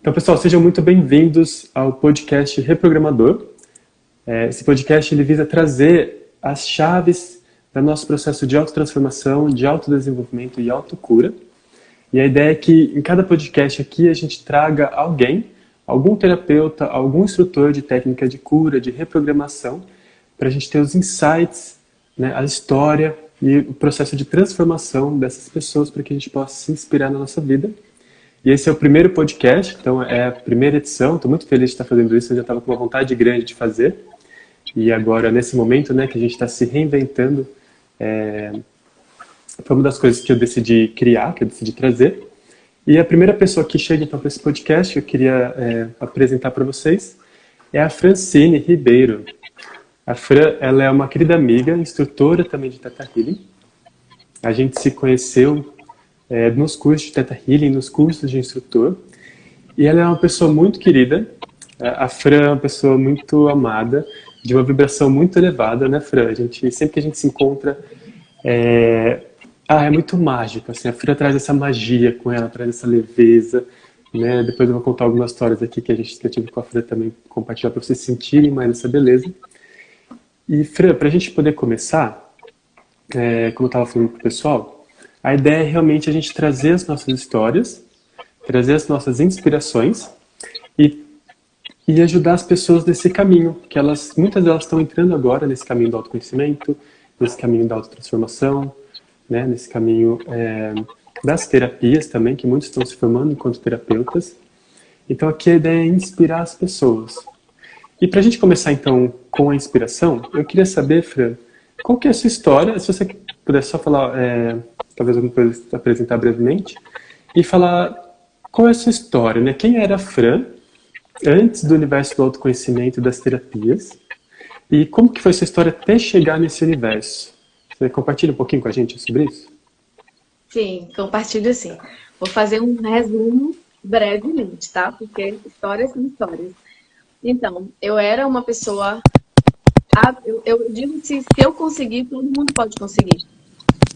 Então, pessoal, sejam muito bem-vindos ao podcast Reprogramador. Esse podcast ele visa trazer as chaves do nosso processo de autotransformação, de autodesenvolvimento e autocura. E a ideia é que em cada podcast aqui a gente traga alguém, algum terapeuta, algum instrutor de técnica de cura, de reprogramação, para a gente ter os insights, né, a história e o processo de transformação dessas pessoas para que a gente possa se inspirar na nossa vida. E esse é o primeiro podcast, então é a primeira edição, estou muito feliz de estar fazendo isso, eu já estava com uma vontade grande de fazer. E agora, nesse momento, né, que a gente está se reinventando, foi uma das coisas que eu decidi criar, que eu decidi trazer. E a primeira pessoa que chega então para esse podcast, que eu queria apresentar para vocês, é a Francine Ribeiro. A Fran, ela é uma querida amiga, instrutora também de Theta Healing. A gente se conheceu nos cursos de Theta Healing, nos cursos de instrutor. E ela é uma pessoa muito querida. A Fran é uma pessoa muito amada, de uma vibração muito elevada, né, Fran? Sempre que a gente se encontra, é muito mágico. Assim, a Fran traz essa magia com ela, traz essa leveza. Né? Depois eu vou contar algumas histórias aqui que eu tive com a Fran também, compartilhar para vocês sentirem mais essa beleza. E, Fran, para a gente poder começar, como eu estava falando para o pessoal, a ideia é realmente a gente trazer as nossas histórias, trazer as nossas inspirações e ajudar as pessoas nesse caminho, que muitas delas estão entrando agora nesse caminho do autoconhecimento, nesse caminho da autotransformação, né, nesse caminho das terapias também, que muitos estão se formando enquanto terapeutas. Então aqui a ideia é inspirar as pessoas. E para a gente começar então com a inspiração, eu queria saber, Fran, qual que é a sua história, se você puder só falar, talvez eu possa apresentar brevemente, e falar qual é a sua história, né? Quem era a Fran antes do universo do autoconhecimento e das terapias, e como que foi sua história até chegar nesse universo? Você compartilha um pouquinho com a gente sobre isso? Sim, compartilho sim. Vou fazer um resumo brevemente, tá? Porque histórias são histórias. Então, eu era uma pessoa... Eu digo que se eu conseguir, todo mundo pode conseguir.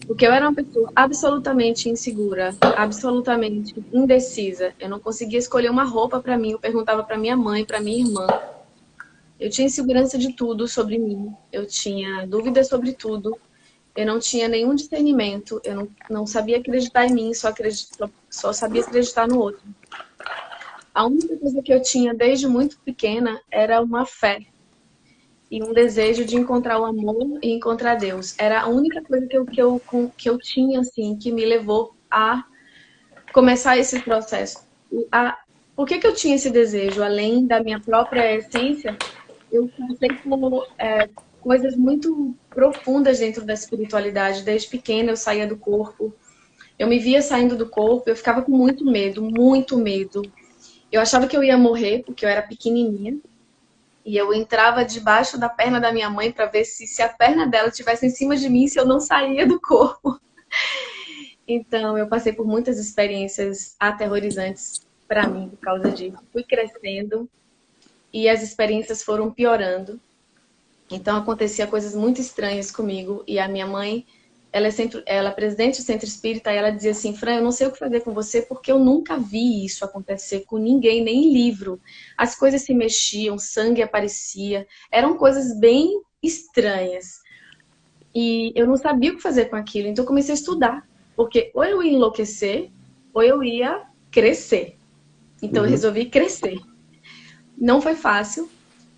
Porque eu era uma pessoa absolutamente insegura, absolutamente indecisa. Eu não conseguia escolher uma roupa para mim. Eu perguntava para minha mãe, para minha irmã. Eu tinha insegurança de tudo sobre mim. Eu tinha dúvidas sobre tudo. Eu não tinha nenhum discernimento. Eu não sabia acreditar em mim, só sabia acreditar no outro. A única coisa que eu tinha desde muito pequena era uma fé. E um desejo de encontrar o amor e encontrar Deus. Era a única coisa que eu tinha, assim, que me levou a começar esse processo. Por que eu tinha esse desejo? Além da minha própria essência, eu passei por coisas muito profundas dentro da espiritualidade. Desde pequena eu saía do corpo. Eu me via saindo do corpo, eu ficava com muito medo, muito medo. Eu achava que eu ia morrer, porque eu era pequenininha. E eu entrava debaixo da perna da minha mãe para ver se a perna dela estivesse em cima de mim, se eu não saía do corpo. Então, eu passei por muitas experiências aterrorizantes para mim por causa disso. Fui crescendo e as experiências foram piorando. Então, acontecia coisas muito estranhas comigo. E a minha mãe, ela é presidente do Centro Espírita, e ela dizia assim: Fran, eu não sei o que fazer com você porque eu nunca vi isso acontecer com ninguém, nem em livro. As coisas se mexiam, sangue aparecia, eram coisas bem estranhas. E eu não sabia o que fazer com aquilo, então eu comecei a estudar. Porque ou eu ia enlouquecer, ou eu ia crescer. Então eu resolvi crescer. Não foi fácil,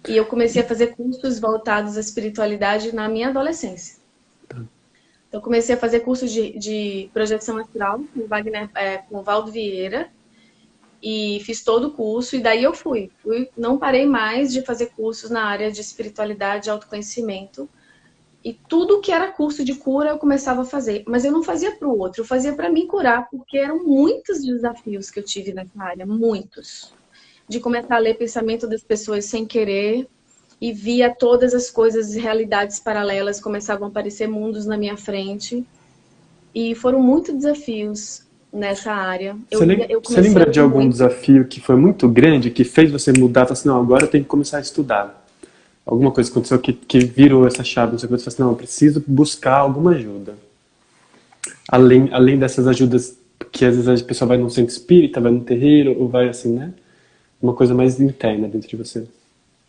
e eu comecei a fazer cursos voltados à espiritualidade na minha adolescência. Então, comecei a fazer cursos de projeção astral com o Valdo Vieira. E fiz todo o curso. E daí eu fui. Não parei mais de fazer cursos na área de espiritualidade e autoconhecimento. E tudo que era curso de cura eu começava a fazer. Mas eu não fazia para o outro. Eu fazia para me curar. Porque eram muitos desafios que eu tive nessa área. Muitos. De começar a ler pensamento das pessoas sem querer. E via todas as coisas e realidades paralelas, começavam a aparecer mundos na minha frente. E foram muitos desafios nessa área. Você lembra de algum desafio que foi muito grande, que fez você mudar, falar assim, não, agora eu tenho que começar a estudar? Alguma coisa aconteceu que virou essa chave, você falou assim, não, eu preciso buscar alguma ajuda. Além dessas ajudas que às vezes a pessoa vai num centro espírita, vai no terreiro, ou vai assim, né? uma coisa mais interna dentro de você?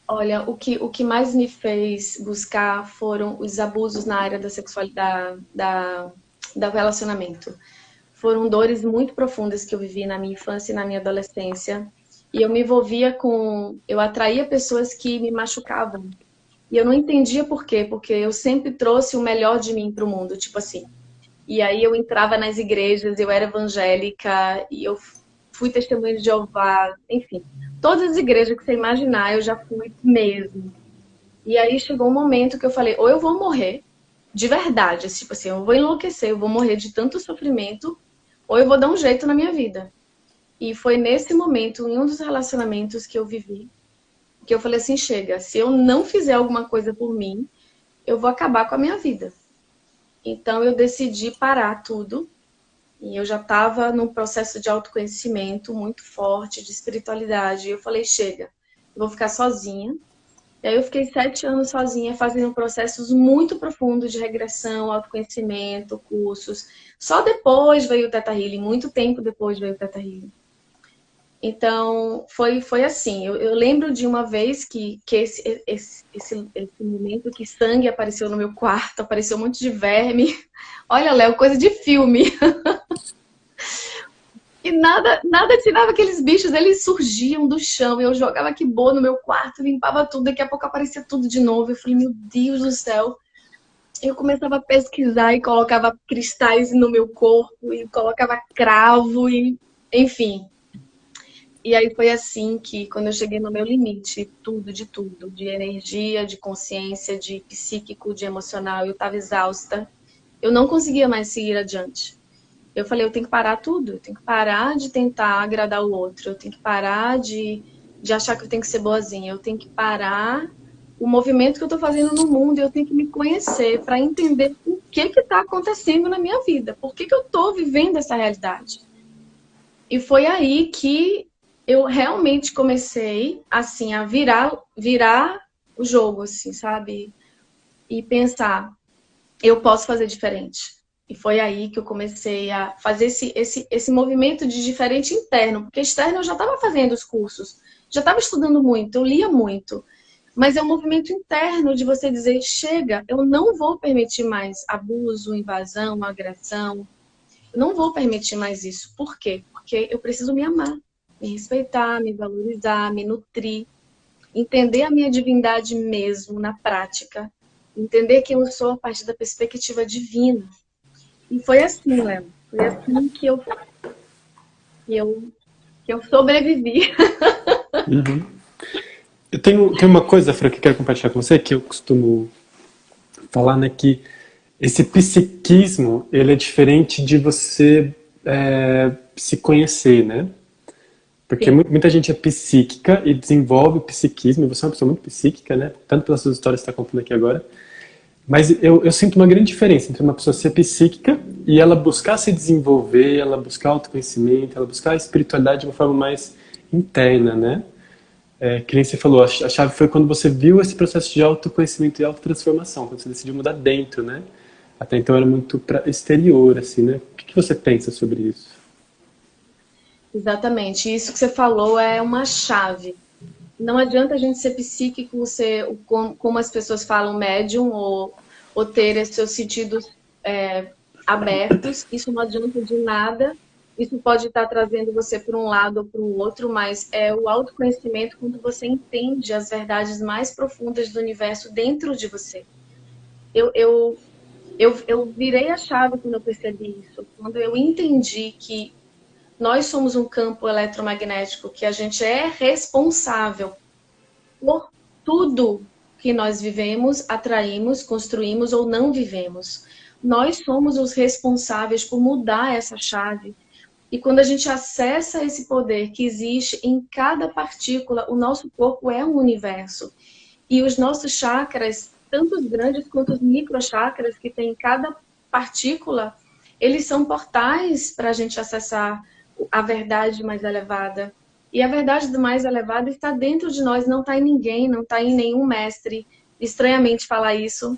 Olha, o que mais me fez buscar foram os abusos na área da sexualidade, da relacionamento. Foram dores muito profundas que eu vivi na minha infância e na minha adolescência. E eu me envolvia com... Eu atraía pessoas que me machucavam. E eu não entendia por quê, porque eu sempre trouxe o melhor de mim para o mundo, tipo assim. E aí eu entrava nas igrejas, eu era evangélica, e eu fui testemunha de Jeová, enfim. Todas as igrejas que você imaginar, eu já fui mesmo. E aí chegou um momento que eu falei, ou eu vou morrer, de verdade, tipo assim, eu vou enlouquecer, eu vou morrer de tanto sofrimento, ou eu vou dar um jeito na minha vida. E foi nesse momento, em um dos relacionamentos que eu vivi, que eu falei assim, chega, se eu não fizer alguma coisa por mim, eu vou acabar com a minha vida. Então eu decidi parar tudo. E eu já estava num processo de autoconhecimento muito forte, de espiritualidade. E eu falei, chega, eu vou ficar sozinha. E aí eu fiquei 7 anos sozinha, fazendo processos muito profundos de regressão, autoconhecimento, cursos. Só depois veio o Theta Healing, muito tempo depois veio o Theta Healing. Então, foi assim. Eu lembro de uma vez que esse momento que sangue apareceu no meu quarto, apareceu um monte de verme. Olha, Léo, coisa de filme. E nada tirava aqueles bichos, eles surgiam do chão. Eu jogava que boa no meu quarto, limpava tudo, daqui a pouco aparecia tudo de novo. Eu falei, meu Deus do céu. Eu começava a pesquisar e colocava cristais no meu corpo, e colocava cravo, e enfim. E aí foi assim que, quando eu cheguei no meu limite, tudo, de energia, de consciência, de psíquico, de emocional, eu estava exausta. Eu não conseguia mais seguir adiante. Eu falei, eu tenho que parar tudo, eu tenho que parar de tentar agradar o outro, eu tenho que parar de achar que eu tenho que ser boazinha, eu tenho que parar o movimento que eu estou fazendo no mundo, eu tenho que me conhecer para entender o que está acontecendo na minha vida, por que eu estou vivendo essa realidade. E foi aí que eu realmente comecei, assim, a virar o jogo, assim, sabe? E pensar, eu posso fazer diferente. E foi aí que eu comecei a fazer esse movimento de diferente interno, porque externo eu já estava fazendo os cursos, já estava estudando muito, eu lia muito. Mas é um movimento interno de você dizer, chega, eu não vou permitir mais abuso, invasão, agressão. Eu não vou permitir mais isso. Por quê? Porque eu preciso me amar, me respeitar, me valorizar, me nutrir, entender a minha divindade mesmo na prática, entender quem eu sou a partir da perspectiva divina. E foi assim, Léo. Foi assim que eu, que eu sobrevivi. Uhum. Eu tenho uma coisa, Fran, que eu quero compartilhar com você, que eu costumo falar, né, que esse psiquismo, ele é diferente de você se conhecer, né? Porque Sim, muita gente é psíquica e desenvolve o psiquismo, e você é uma pessoa muito psíquica, né? Tanto pelas suas histórias que você está contando aqui agora. Mas eu sinto uma grande diferença entre uma pessoa ser psíquica e ela buscar se desenvolver, ela buscar autoconhecimento, ela buscar a espiritualidade de uma forma mais interna, né? Que nem você falou, a chave foi quando você viu esse processo de autoconhecimento e autotransformação, quando você decidiu mudar dentro, né? Até então era muito para exterior, assim, né? O que você pensa sobre isso? exatamente. Isso que você falou é uma chave. Não adianta a gente ser psíquico, ser, como as pessoas falam, médium, ou ter seus sentidos abertos. Isso não adianta de nada. Isso pode estar trazendo você para um lado ou para o outro, mas é o autoconhecimento quando você entende as verdades mais profundas do universo dentro de você. Eu, eu, eu virei a chave quando eu percebi isso. Quando eu entendi que nós somos um campo eletromagnético, que a gente é responsável por tudo que nós vivemos, atraímos, construímos ou não vivemos. Nós somos os responsáveis por mudar essa chave. E quando a gente acessa esse poder que existe em cada partícula, o nosso corpo é um universo. E os nossos chakras, tanto os grandes quanto os microchakras que tem em cada partícula, eles são portais para a gente acessar a verdade mais elevada. E a verdade do mais elevado está dentro de nós, não está em ninguém, não está em nenhum mestre. Estranhamente falar isso,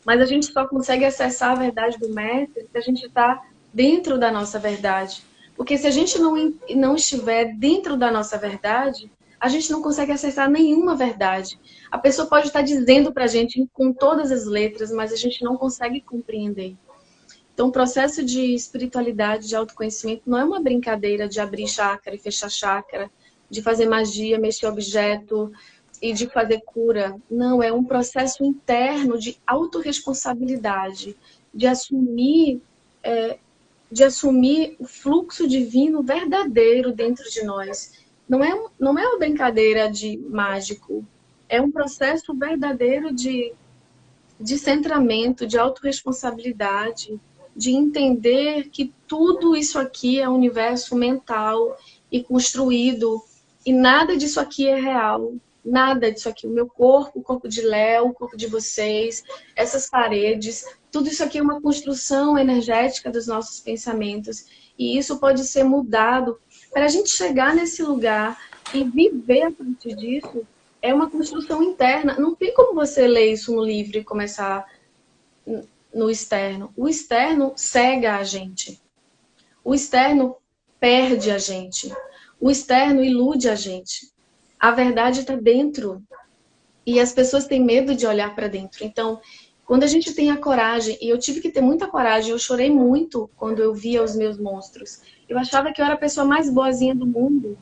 mas a gente só consegue acessar a verdade do mestre se a gente está dentro da nossa verdade. Porque se a gente não estiver dentro da nossa verdade, a gente não consegue acessar nenhuma verdade. A pessoa pode estar dizendo para a gente com todas as letras, mas a gente não consegue compreender. Então, o processo de espiritualidade, de autoconhecimento, não é uma brincadeira de abrir chácara e fechar chácara, de fazer magia, mexer objeto e de fazer cura. Não, é um processo interno de autorresponsabilidade, de assumir, de assumir o fluxo divino verdadeiro dentro de nós. Não é uma brincadeira de mágico, é um processo verdadeiro de centramento, de autorresponsabilidade, de entender que tudo isso aqui é um universo mental e construído, e nada disso aqui é real. Nada disso aqui. O meu corpo, o corpo de Léo, o corpo de vocês, essas paredes, tudo isso aqui é uma construção energética dos nossos pensamentos. E isso pode ser mudado. Para a gente chegar nesse lugar e viver a partir disso, é uma construção interna. Não tem como você ler isso no livro e começar no externo. O externo cega a gente. O externo perde a gente. O externo ilude a gente. A verdade está dentro. E as pessoas têm medo de olhar para dentro. Então, quando a gente tem a coragem, e eu tive que ter muita coragem, eu chorei muito quando eu via os meus monstros. Eu achava que eu era a pessoa mais boazinha do mundo.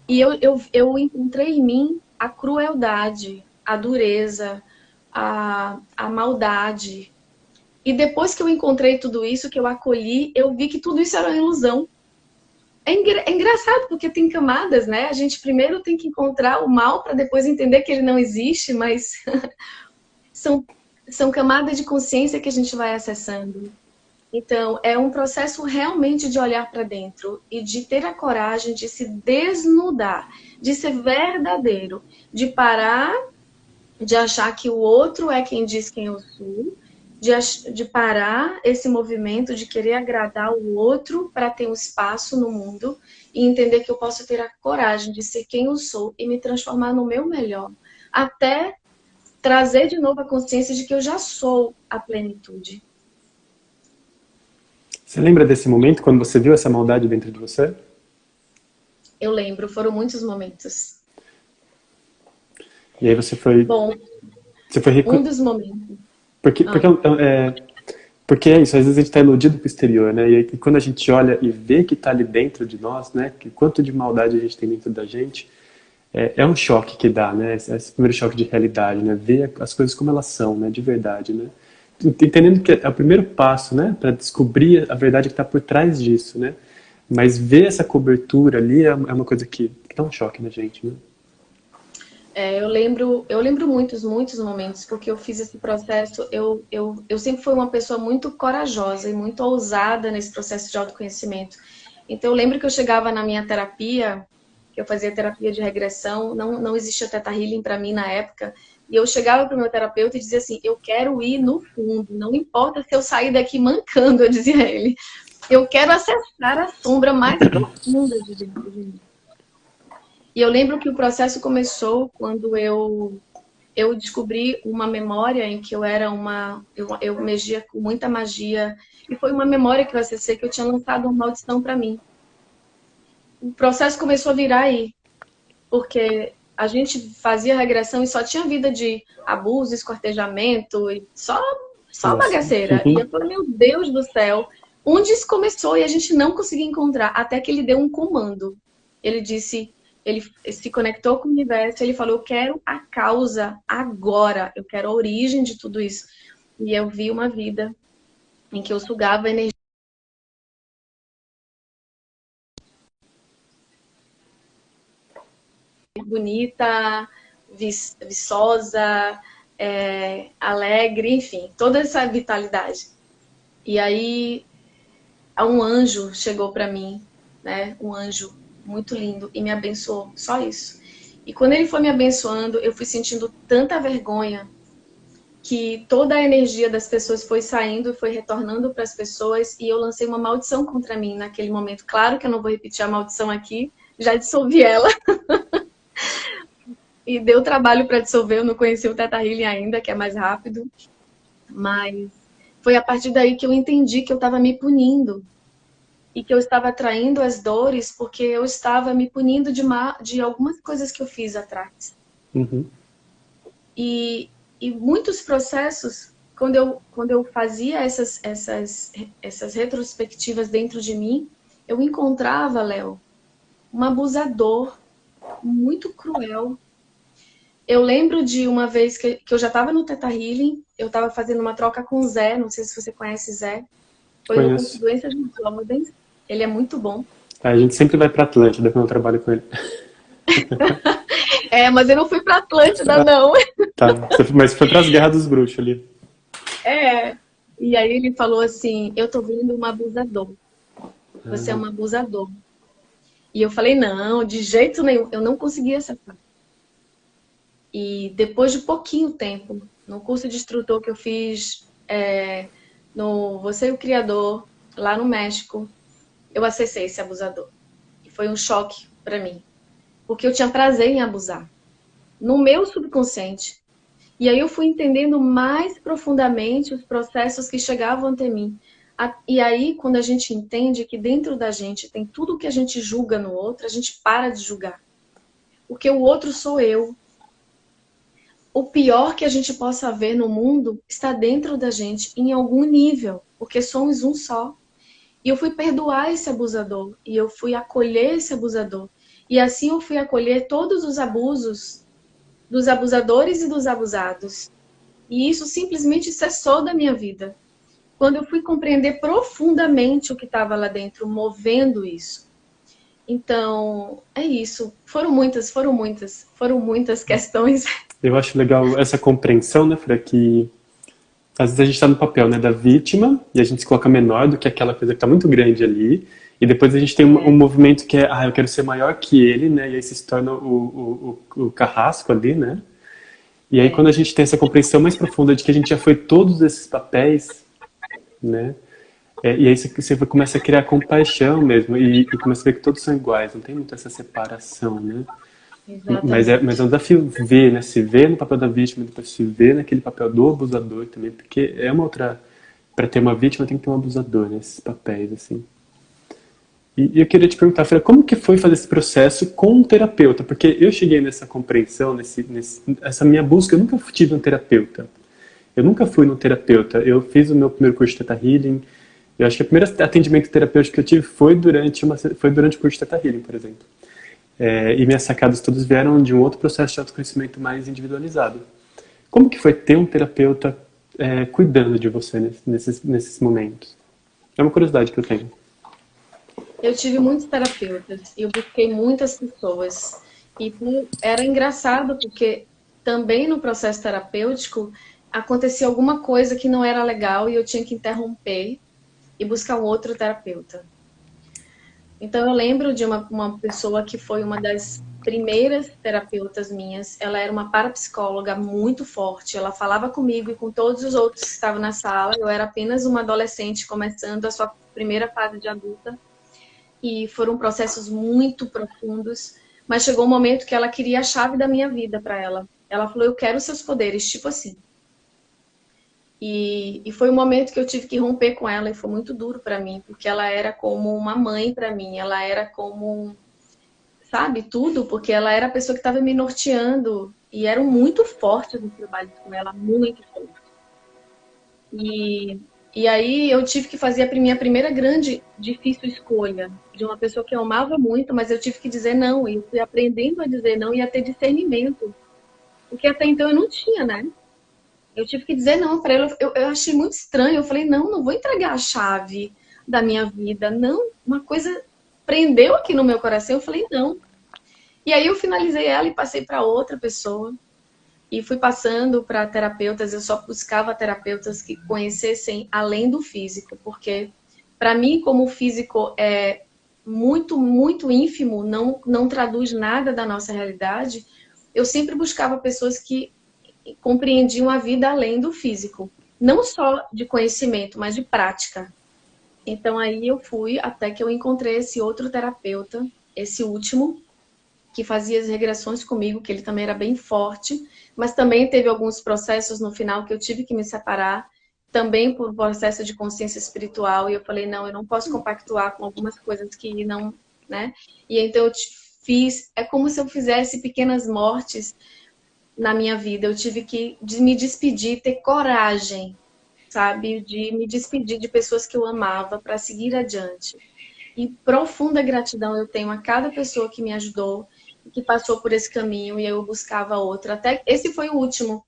E eu encontrei em mim a crueldade, a dureza, a maldade. E depois que eu encontrei tudo isso, que eu acolhi, eu vi que tudo isso era uma ilusão. É engraçado, porque tem camadas, né? A gente primeiro tem que encontrar o mal para depois entender que ele não existe, mas são camadas de consciência que a gente vai acessando. Então, é um processo realmente de olhar para dentro e de ter a coragem de se desnudar, de ser verdadeiro, de parar de achar que o outro é quem diz quem eu sou, de parar esse movimento de querer agradar o outro para ter um espaço no mundo e entender que eu posso ter a coragem de ser quem eu sou e me transformar no meu melhor, até trazer de novo a consciência de que eu já sou a plenitude. Você lembra desse momento, quando você viu essa maldade dentro de você? Eu lembro, foram muitos momentos. E aí você foi... Bom, Você foi um dos momentos. Porque é isso, às vezes a gente está iludido pro exterior, né? E aí, quando a gente olha e vê que está ali dentro de nós, né? Que quanto de maldade a gente tem dentro da gente, é um choque que dá, né? Esse primeiro choque de realidade, né? Ver as coisas como elas são, né? De verdade, né? Entendendo que é o primeiro passo, né? Para descobrir a verdade que está por trás disso, né? Mas ver essa cobertura ali é uma coisa que dá um choque na gente, né? Eu lembro muitos momentos, porque eu fiz esse processo, eu sempre fui uma pessoa muito corajosa e muito ousada nesse processo de autoconhecimento. Então, eu lembro que eu chegava na minha terapia, que eu fazia terapia de regressão, não existia Theta Healing para mim na época, e eu chegava para o meu terapeuta e dizia assim, eu quero ir no fundo, não importa se eu sair daqui mancando, eu dizia a ele. Eu quero acessar a sombra mais profunda de dentro de mim. E eu lembro que o processo começou quando eu descobri uma memória em que eu mexia com muita magia. E foi uma memória que eu acessei que eu tinha lançado uma maldição para mim. O processo começou a virar aí. Porque a gente fazia regressão e só tinha vida de abuso, esquartejamento, e só bagaceira. E eu falei, meu Deus do céu, onde isso começou? E a gente não conseguia encontrar. Até que ele deu um comando. Ele disse... Ele se conectou com o universo, ele falou, eu quero a causa agora, eu quero a origem de tudo isso. E eu vi uma vida em que eu sugava energia bonita, viçosa, alegre, enfim, toda essa vitalidade. E aí, um anjo chegou para mim, né? Um anjo muito lindo, e me abençoou, só isso. E quando ele foi me abençoando, eu fui sentindo tanta vergonha que toda a energia das pessoas foi saindo e foi retornando para as pessoas, e eu lancei uma maldição contra mim naquele momento. Claro que eu não vou repetir a maldição aqui, já dissolvi ela. E deu trabalho para dissolver, eu não conheci o Theta Healing ainda, que é mais rápido. Mas foi a partir daí que eu entendi que eu estava me punindo. e que eu estava atraindo as dores porque eu estava me punindo de algumas coisas que eu fiz atrás. Uhum. E muitos processos, quando eu fazia essas retrospectivas dentro de mim, eu encontrava, Léo, um abusador muito cruel. Eu lembro de uma vez que eu já estava no Theta Healing, eu estava fazendo uma troca com o Zé, não sei se você conhece Zé, foi no curso Conheço. Doenças Incômodas, ele é muito bom. A gente sempre vai pra Atlântida quando eu trabalho com ele. É, mas eu não fui pra Atlântida, não. Tá, mas foi pras Guerras dos Bruxos ali. É. E aí ele falou assim, eu tô vendo um abusador. Você é um abusador. E eu falei, não, de jeito nenhum. Eu não conseguia aceitar. E depois de pouquinho tempo, no curso de instrutor que eu fiz no Você e o Criador, lá no México, eu acessei esse abusador. E foi um choque para mim. Porque eu tinha prazer em abusar. No meu subconsciente. E aí eu fui entendendo mais profundamente os processos que chegavam até mim. E aí, quando a gente entende que dentro da gente tem tudo que a gente julga no outro, a gente para de julgar. Porque o outro sou eu. O pior que a gente possa ver no mundo está dentro da gente, em algum nível, porque somos um só. E eu fui perdoar esse abusador, e eu fui acolher esse abusador. E assim eu fui acolher todos os abusos dos abusadores e dos abusados. E isso simplesmente cessou da minha vida. Quando eu fui compreender profundamente o que estava lá dentro, movendo isso. Então, é isso. Foram muitas questões. Eu acho legal essa compreensão, né, Fra, que às vezes a gente está no papel, né, da vítima e a gente se coloca menor do que aquela coisa que está muito grande ali. E depois a gente tem um movimento que é, eu quero ser maior que ele, né, e aí se torna o carrasco ali, né. E aí quando a gente tem essa compreensão mais profunda de que a gente já foi todos esses papéis, né, e aí você começa a criar compaixão mesmo e começa a ver que todos são iguais, não tem muito essa separação, né. Mas é um Exatamente. desafio ver, né? Se ver no papel da vítima, depois se ver naquele papel do abusador também, porque é uma outra. Para ter uma vítima tem que ter um abusador nesses papéis, assim. E eu queria te perguntar, Fran, como que foi fazer esse processo com um terapeuta? Porque eu cheguei nessa compreensão, essa minha busca, eu nunca tive um terapeuta. Eu nunca fui no terapeuta. Eu fiz o meu primeiro curso de Theta Healing. Eu acho que o primeiro atendimento terapêutico que eu tive foi durante o curso de Theta Healing, por exemplo. E minhas sacadas todas vieram de um outro processo de autoconhecimento mais individualizado. Como que foi ter um terapeuta cuidando de você nesses momentos? É uma curiosidade que eu tenho. Eu tive muitos terapeutas, eu busquei muitas pessoas. Era engraçado porque também no processo terapêutico acontecia alguma coisa que não era legal e eu tinha que interromper e buscar um outro terapeuta. Então eu lembro de uma pessoa que foi uma das primeiras terapeutas minhas. Ela era uma parapsicóloga muito forte. Ela falava comigo e com todos os outros que estavam na sala. Eu era apenas uma adolescente começando a sua primeira fase de adulta. E foram processos muito profundos. Mas chegou um momento que ela queria a chave da minha vida para ela. Ela falou, eu quero seus poderes, tipo assim. E foi um momento que eu tive que romper com ela e foi muito duro para mim, porque ela era como uma mãe para mim, ela era como, sabe, tudo, porque ela era a pessoa que estava me norteando e eram muito fortes os trabalhos com ela, muito fortes. E aí eu tive que fazer a minha primeira grande, difícil escolha de uma pessoa que eu amava muito, mas eu tive que dizer não, e eu fui aprendendo a dizer não e a ter discernimento, porque até então eu não tinha, né? Eu tive que dizer não para ela. Eu achei muito estranho. Eu falei, não, não vou entregar a chave da minha vida. Não, uma coisa prendeu aqui no meu coração. Eu falei, não. E aí eu finalizei ela e passei para outra pessoa. E fui passando para terapeutas. Eu só buscava terapeutas que conhecessem além do físico. Porque, para mim, como o físico é muito, muito ínfimo, não traduz nada da nossa realidade, eu sempre buscava pessoas que compreendiam a vida além do físico. Não só de conhecimento, mas de prática. Então aí eu fui até que eu encontrei esse outro terapeuta, esse último, que fazia as regressões comigo, que ele também era bem forte, mas também teve alguns processos no final que eu tive que me separar. também por processo de consciência espiritual, e eu falei, não, eu não posso compactuar com algumas coisas que não, né? E então eu fiz, é como se eu fizesse pequenas mortes na minha vida. Eu tive que me despedir, ter coragem, sabe? De me despedir de pessoas que eu amava para seguir adiante. E profunda gratidão eu tenho a cada pessoa que me ajudou, que passou por esse caminho e eu buscava outra. Até esse foi o último.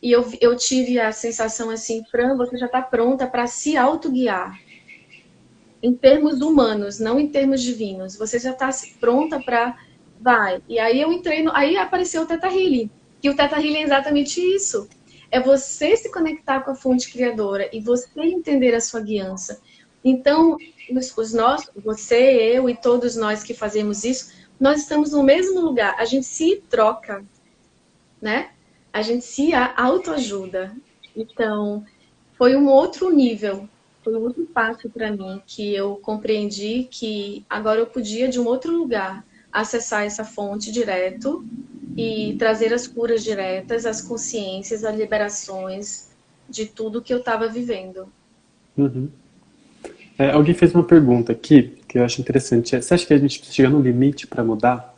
E eu tive a sensação assim, Fran, você já está pronta para se autoguiar. Em termos humanos, não em termos divinos. Você já está pronta para... Vai. E aí eu entrei no... Aí apareceu o Theta Healing. E o Theta Healing é exatamente isso. É você se conectar com a fonte criadora e você entender a sua guiança. Então, você, eu e todos nós que fazemos isso, nós estamos no mesmo lugar. A gente se troca, né? A gente se autoajuda. Então, foi um outro nível, foi um outro passo para mim, que eu compreendi que agora eu podia, de um outro lugar, acessar essa fonte direto e trazer as curas diretas, as consciências, as liberações de tudo que eu estava vivendo. Uhum. Alguém fez uma pergunta aqui que eu acho interessante. Você acha que a gente precisa chegar no limite para mudar?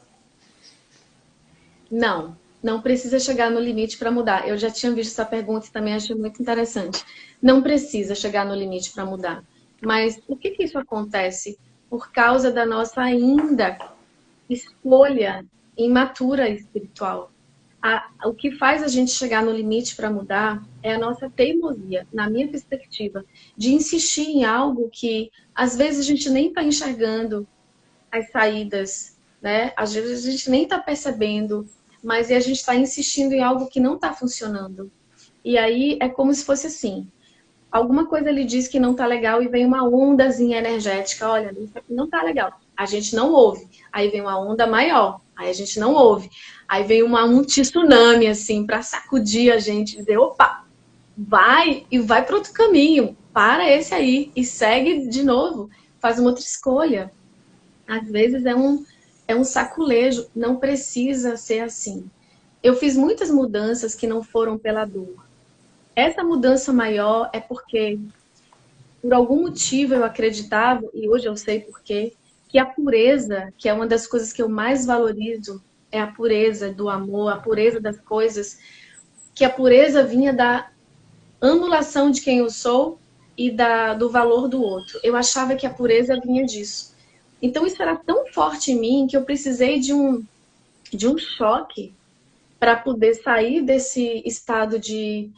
Não, não precisa chegar no limite para mudar. Eu já tinha visto essa pergunta e também achei muito interessante. Não precisa chegar no limite para mudar. Mas por que isso acontece? Por causa da nossa ainda escolha imatura espiritual. O que faz a gente chegar no limite para mudar é a nossa teimosia, na minha perspectiva, de insistir em algo que às vezes a gente nem está enxergando as saídas, né? Às vezes a gente nem está percebendo, mas a gente está insistindo em algo que não está funcionando. E aí é como se fosse assim, alguma coisa lhe diz que não está legal e vem uma ondazinha energética, olha, isso aqui não está legal. A gente não ouve. Aí vem uma onda maior, aí a gente não ouve. Aí vem um tsunami, assim, para sacudir a gente, dizer, opa, vai e vai para outro caminho, para esse aí e segue de novo, faz uma outra escolha. Às vezes é um saculejo, não precisa ser assim. Eu fiz muitas mudanças que não foram pela dor. Essa mudança maior é porque, por algum motivo, eu acreditava, e hoje eu sei por quê, que a pureza, que é uma das coisas que eu mais valorizo, é a pureza do amor, a pureza das coisas, que a pureza vinha da anulação de quem eu sou e do valor do outro. Eu achava que a pureza vinha disso. Então isso era tão forte em mim que eu precisei de um choque para poder sair desse estado de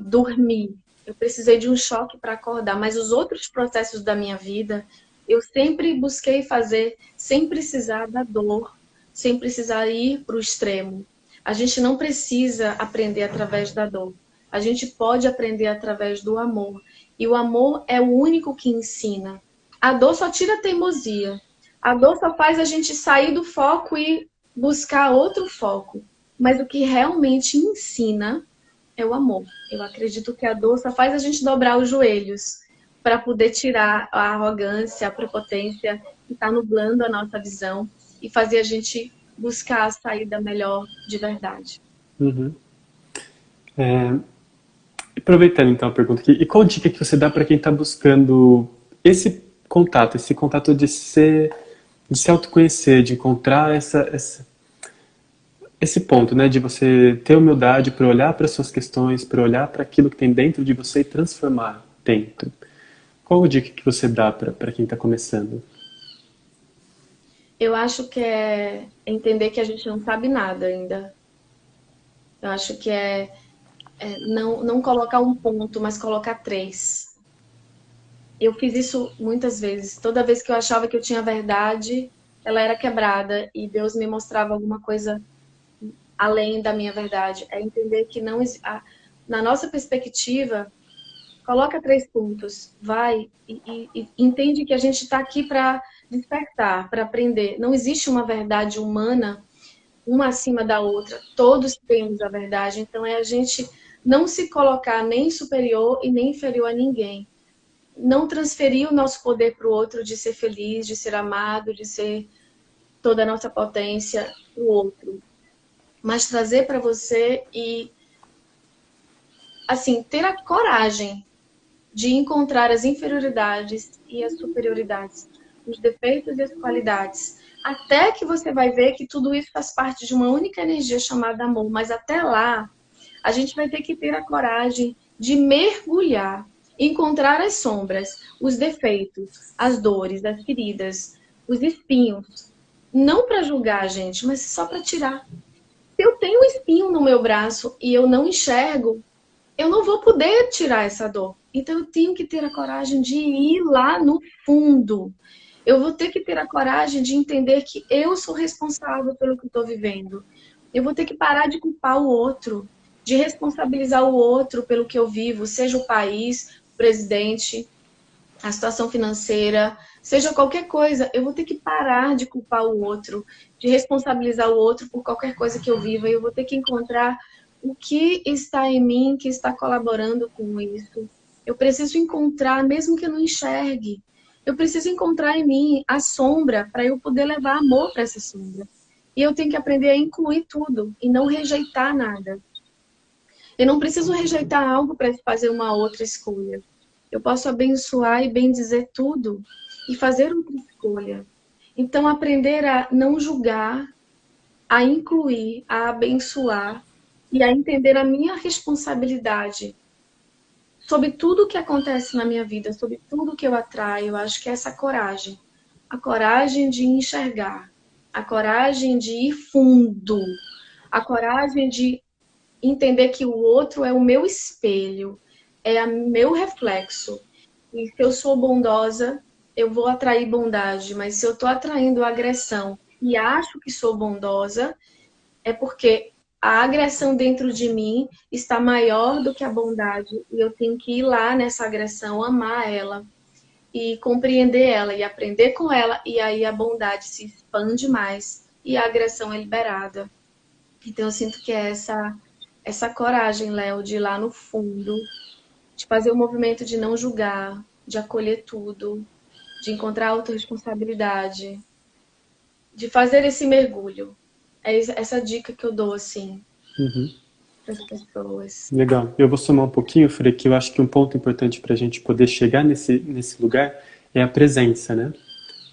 dormir. Eu precisei de um choque para acordar, mas os outros processos da minha vida, eu sempre busquei fazer sem precisar da dor, sem precisar ir para o extremo. A gente não precisa aprender através da dor. A gente pode aprender através do amor. E o amor é o único que ensina. A dor só tira a teimosia. A dor só faz a gente sair do foco e buscar outro foco. Mas o que realmente ensina é o amor. Eu acredito que a dor só faz a gente dobrar os joelhos para poder tirar a arrogância, a prepotência que está nublando a nossa visão e fazer a gente buscar a saída melhor de verdade. Uhum. Aproveitando então a pergunta aqui, e qual dica que você dá para quem está buscando esse contato de se autoconhecer, de encontrar esse ponto, né, de você ter humildade para olhar para suas questões, para olhar para aquilo que tem dentro de você e transformar dentro. Qual a dica que você dá para quem está começando? Eu acho que é entender que a gente não sabe nada ainda. Eu acho que não colocar um ponto, mas colocar 3. Eu fiz isso muitas vezes. Toda vez que eu achava que eu tinha verdade, ela era quebrada e Deus me mostrava alguma coisa além da minha verdade. É entender que não, na nossa perspectiva, coloca 3 pontos, vai e entende que a gente está aqui para despertar, para aprender. Não existe uma verdade humana, uma acima da outra. Todos temos a verdade. Então é a gente não se colocar nem superior e nem inferior a ninguém. Não transferir o nosso poder para o outro de ser feliz, de ser amado, de ser toda a nossa potência para o outro. Mas trazer para você e, assim, ter a coragem de encontrar as inferioridades e as superioridades, os defeitos e as qualidades. Até que você vai ver que tudo isso faz parte de uma única energia chamada amor. Mas até lá, a gente vai ter que ter a coragem de mergulhar, encontrar as sombras, os defeitos, as dores, as feridas, os espinhos. Não para julgar a gente, mas só para tirar. Se eu tenho um espinho no meu braço e eu não enxergo, eu não vou poder tirar essa dor. Então eu tenho que ter a coragem de ir lá no fundo. Eu vou ter que ter a coragem de entender que eu sou responsável pelo que estou vivendo. Eu vou ter que parar de culpar o outro, de responsabilizar o outro pelo que eu vivo, seja o país, o presidente, a situação financeira, seja qualquer coisa. Eu vou ter que parar de culpar o outro, de responsabilizar o outro por qualquer coisa que eu viva. Eu vou ter que encontrar o que está em mim que está colaborando com isso. Eu preciso encontrar, mesmo que eu não enxergue, eu preciso encontrar em mim a sombra para eu poder levar amor para essa sombra. E eu tenho que aprender a incluir tudo e não rejeitar nada. Eu não preciso rejeitar algo para fazer uma outra escolha. Eu posso abençoar e bendizer tudo e fazer outra escolha. Então, aprender a não julgar, a incluir, a abençoar e a entender a minha responsabilidade sobre tudo que acontece na minha vida, sobre tudo que eu atraio. Eu acho que é essa coragem. A coragem de enxergar, a coragem de ir fundo, a coragem de entender que o outro é o meu espelho, é o meu reflexo. E se eu sou bondosa, eu vou atrair bondade. Mas se eu estou atraindo agressão e acho que sou bondosa, é porque a agressão dentro de mim está maior do que a bondade. E eu tenho que ir lá nessa agressão, amar ela e compreender ela e aprender com ela. E aí a bondade se expande mais e a agressão é liberada. Então eu sinto que é essa coragem, Léo, de ir lá no fundo, de fazer o movimento de não julgar, de acolher tudo, de encontrar autorresponsabilidade, de fazer esse mergulho. É essa dica que eu dou, assim, Uhum. para as pessoas. Legal. Eu vou somar um pouquinho, Frei, que eu acho que um ponto importante para a gente poder chegar nesse lugar é a presença, né?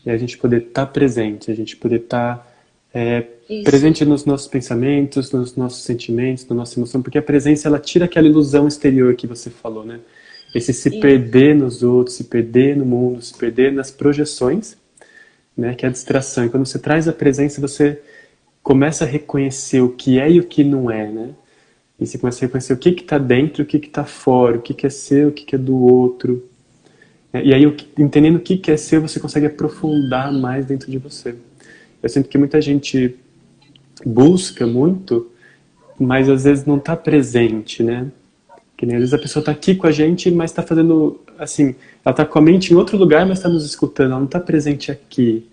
É a gente poder estar presente, a gente poder estar Isso, presente nos nossos pensamentos, nos nossos sentimentos, na nossa emoção, porque a presença, ela tira aquela ilusão exterior que você falou, né? Esse se isso, perder nos outros, se perder no mundo, se perder nas projeções, né? Que é a distração. E quando você traz a presença, você começa a reconhecer o que é e o que não é, né? E você começa a reconhecer o que está dentro, o que está fora, o que é seu, o que é do outro. E aí, entendendo o que é seu, você consegue aprofundar mais dentro de você. Eu sinto que muita gente busca muito, mas às vezes não está presente, né? Que nem às vezes a pessoa está aqui com a gente, mas está fazendo, assim, ela está com a mente em outro lugar, mas está nos escutando, ela não está presente aqui.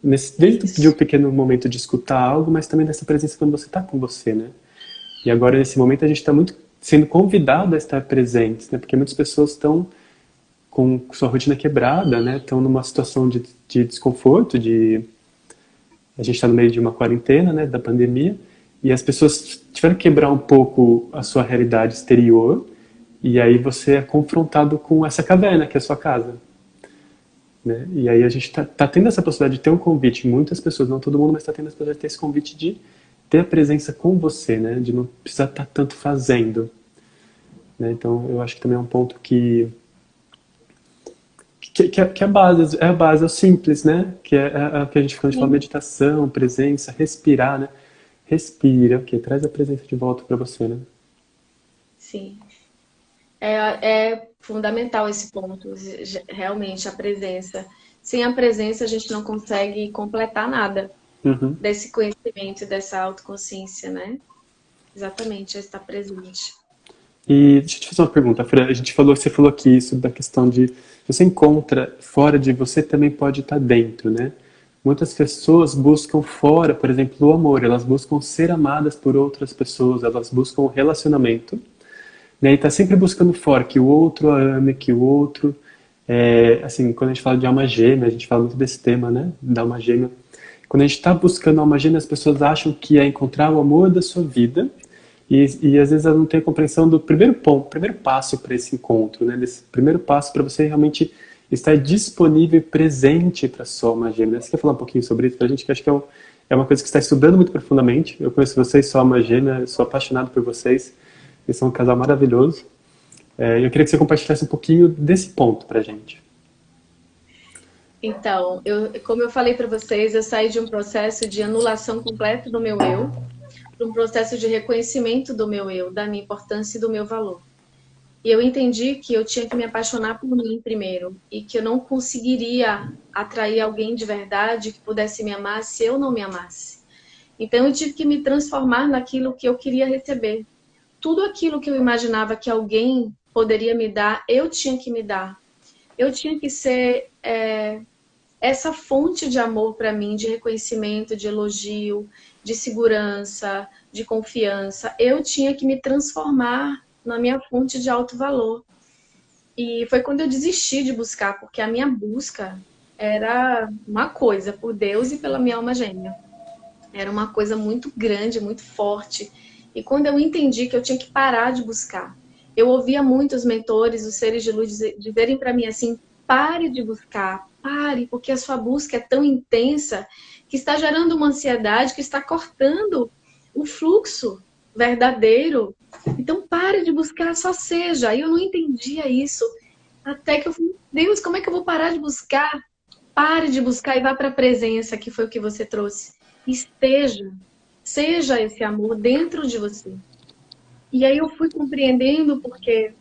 Desde de um isso. pequeno momento de escutar algo, mas também dessa presença quando você está com você, né? E agora, nesse momento, a gente está muito sendo convidado a estar presentes, né? Porque muitas pessoas estão com sua rotina quebrada, né? Estão numa situação de desconforto, a gente está no meio de uma quarentena, né? Da pandemia, e as pessoas tiveram que quebrar um pouco a sua realidade exterior, e aí você é confrontado com essa caverna que é a sua casa, né? E aí a gente tá tendo essa possibilidade de ter um convite, muitas pessoas, não todo mundo, mas está tendo essa possibilidade de ter esse convite de ter a presença com você, né? De não precisar estar tanto fazendo, né? Então eu acho que também é um ponto que a base, é o simples, né? Que é o que a gente fala Sim, meditação, presença, respirar, né? Respira, ok, traz a presença de volta para você, né? sim. É fundamental esse ponto, realmente, a presença. Sem a presença, a gente não consegue completar nada Uhum. desse conhecimento, dessa autoconsciência, né? Exatamente, é estar presente. E deixa eu te fazer uma pergunta, Fran. Você falou aqui isso da questão de você encontra fora de você também pode estar dentro, né? Muitas pessoas buscam fora, por exemplo, o amor. Elas buscam ser amadas por outras pessoas. Elas buscam o relacionamento, né? E tá sempre buscando fora que o outro a ame, que o outro assim, quando a gente fala de alma gêmea, a gente fala muito desse tema, né? Da alma gêmea. Quando a gente está buscando alma gêmea, as pessoas acham que é encontrar o amor da sua vida e às vezes ela não tem a compreensão do primeiro ponto, primeiro passo para esse encontro, né? Desse primeiro passo para você realmente estar disponível e presente para sua alma gêmea. Você quer falar um pouquinho sobre isso para a gente? Que acho que é uma coisa que você está estudando muito profundamente. Eu conheço vocês, sou alma gêmea, sou apaixonado por vocês. Vocês são um casal maravilhoso. Eu queria que você compartilhasse um pouquinho desse ponto para a gente. Então, como eu falei para vocês, eu saí de um processo de anulação completa do meu eu para um processo de reconhecimento do meu eu, da minha importância e do meu valor. E eu entendi que eu tinha que me apaixonar por mim primeiro e que eu não conseguiria atrair alguém de verdade que pudesse me amar se eu não me amasse. Então eu tive que me transformar naquilo que eu queria receber. Tudo aquilo que eu imaginava que alguém poderia me dar, eu tinha que me dar. Eu tinha que ser essa fonte de amor para mim, de reconhecimento, de elogio, de segurança, de confiança. Eu tinha que me transformar na minha fonte de alto valor. E foi quando eu desisti de buscar, porque a minha busca era uma coisa por Deus e pela minha alma gêmea. Era uma coisa muito grande, muito forte. E quando eu entendi que eu tinha que parar de buscar, eu ouvia muitos mentores, os seres de luz, dizerem para mim assim: pare de buscar, pare, porque a sua busca é tão intensa que está gerando uma ansiedade, que está cortando o fluxo verdadeiro. Então pare de buscar, só seja. E eu não entendia isso. Até que eu falei: Deus, como é que eu vou parar de buscar? Pare de buscar e vá para a presença, que foi o que você trouxe. Esteja, seja esse amor dentro de você. E aí eu fui compreendendo, porque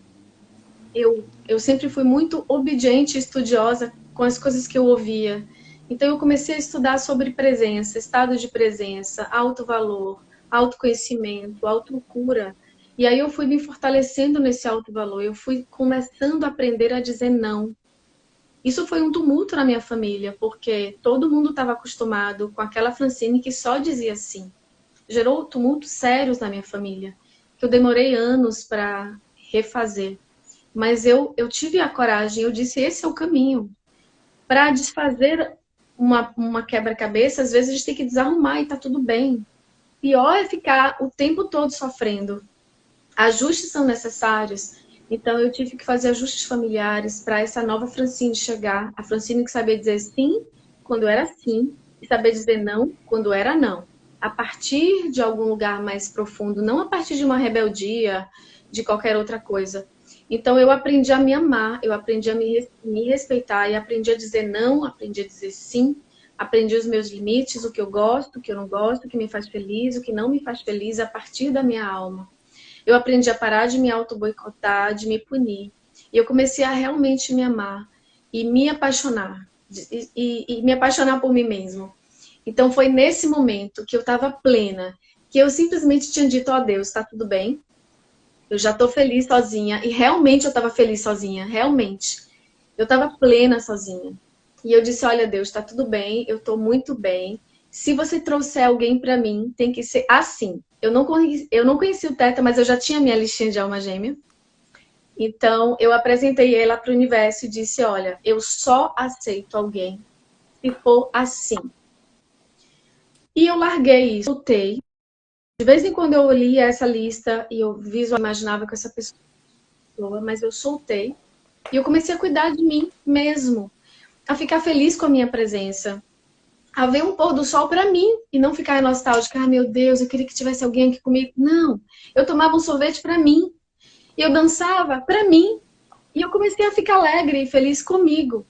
eu sempre fui muito obediente e estudiosa com as coisas que eu ouvia. Então eu comecei a estudar sobre presença, estado de presença, alto valor, autoconhecimento, autocura. E aí eu fui me fortalecendo nesse alto valor, eu fui começando a aprender a dizer não. Isso foi um tumulto na minha família, porque todo mundo estava acostumado com aquela Francine que só dizia sim. Gerou tumultos sérios na minha família, que eu demorei anos para refazer. Mas eu tive a coragem, eu disse: esse é o caminho. Para desfazer uma quebra-cabeça, às vezes a gente tem que desarrumar e tá tudo bem. Pior é ficar o tempo todo sofrendo. Ajustes são necessários. Então eu tive que fazer ajustes familiares para essa nova Francine chegar. A Francine que sabia dizer sim quando era sim e saber dizer não quando era não. A partir de algum lugar mais profundo, não a partir de uma rebeldia, de qualquer outra coisa. Então eu aprendi a me amar, eu aprendi a me respeitar e aprendi a dizer não, aprendi a dizer sim, aprendi os meus limites, o que eu gosto, o que eu não gosto, o que me faz feliz, o que não me faz feliz a partir da minha alma. Eu aprendi a parar de me auto-boicotar, de me punir. E eu comecei a realmente me amar e me apaixonar. E me apaixonar por mim mesmo. Então foi nesse momento que eu estava plena, que eu simplesmente tinha dito: ó Deus, tá tudo bem. Eu já tô feliz sozinha. E realmente eu estava feliz sozinha, realmente. Eu estava plena sozinha. E eu disse: olha Deus, tá tudo bem, eu tô muito bem. Se você trouxer alguém para mim, tem que ser assim. Eu não conheci o Teta, mas eu já tinha minha listinha de alma gêmea. Então, eu apresentei ela para o universo e disse: olha, eu só aceito alguém se for assim. E eu larguei isso, soltei. De vez em quando eu lia essa lista e eu imaginava com essa pessoa, mas eu soltei. E eu comecei a cuidar de mim mesmo. A ficar feliz com a minha presença. A ver um pôr do sol para mim e não ficar nostálgica: ah, meu Deus, eu queria que tivesse alguém aqui comigo. Não, eu tomava um sorvete para mim e eu dançava para mim e eu comecei a ficar alegre e feliz comigo.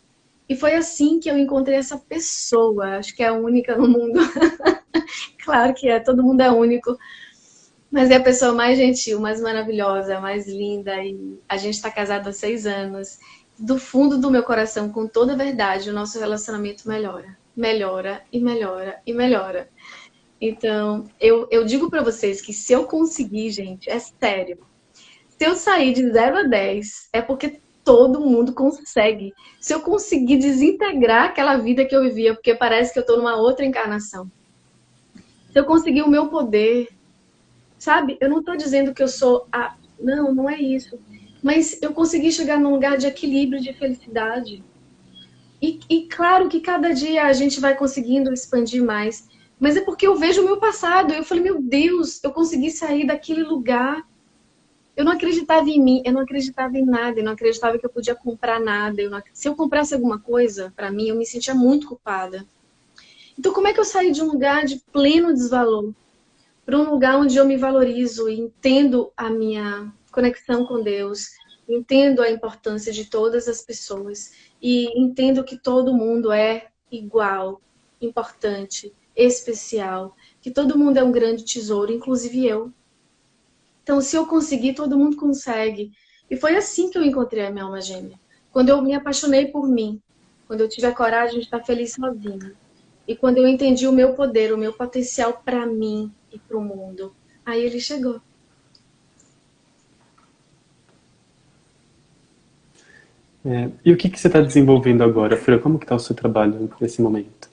E foi assim que eu encontrei essa pessoa. Acho que é a única no mundo. Claro que é, todo mundo é único, mas é a pessoa mais gentil, mais maravilhosa, mais linda. E a gente está casado há 6 anos. Do fundo do meu coração, com toda a verdade, o nosso relacionamento melhora. Melhora e melhora e melhora. Então, eu digo para vocês que se eu conseguir, gente, é sério. Se eu sair de 0 a 10, é porque todo mundo consegue. Se eu conseguir desintegrar aquela vida que eu vivia, porque parece que eu estou numa outra encarnação. Se eu conseguir o meu poder, sabe? Eu não estou dizendo que eu sou a... Não, não é isso. Mas eu consegui chegar num lugar de equilíbrio, de felicidade. E claro que cada dia a gente vai conseguindo expandir mais. Mas é porque eu vejo o meu passado. Eu falei, meu Deus, eu consegui sair daquele lugar. Eu não acreditava em mim, eu não acreditava em nada, eu não acreditava que eu podia comprar nada. Se eu comprasse alguma coisa, pra mim, eu me sentia muito culpada. Então, como é que eu saí de um lugar de pleno desvalor para um lugar onde eu me valorizo e entendo a minha conexão com Deus, entendo a importância de todas as pessoas e entendo que todo mundo é igual, importante, especial, que todo mundo é um grande tesouro, inclusive eu. Então, se eu conseguir, todo mundo consegue. E foi assim que eu encontrei a minha alma gêmea. Quando eu me apaixonei por mim, quando eu tive a coragem de estar feliz sozinha. E quando eu entendi o meu poder, o meu potencial para mim e para o mundo, aí ele chegou. E o que você está desenvolvendo agora, Fran? Como que está o seu trabalho nesse momento?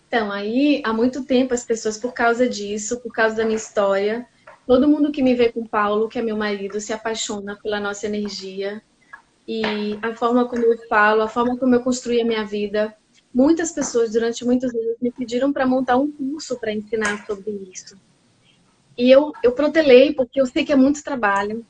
Então, aí, há muito tempo, as pessoas, por causa disso, por causa da minha história, todo mundo que me vê com o Paulo, que é meu marido, se apaixona pela nossa energia. E a forma como eu falo, a forma como eu construí a minha vida. Muitas pessoas, durante muitos anos, me pediram para montar um curso para ensinar sobre isso. E eu protelei, porque eu sei que é muito trabalho.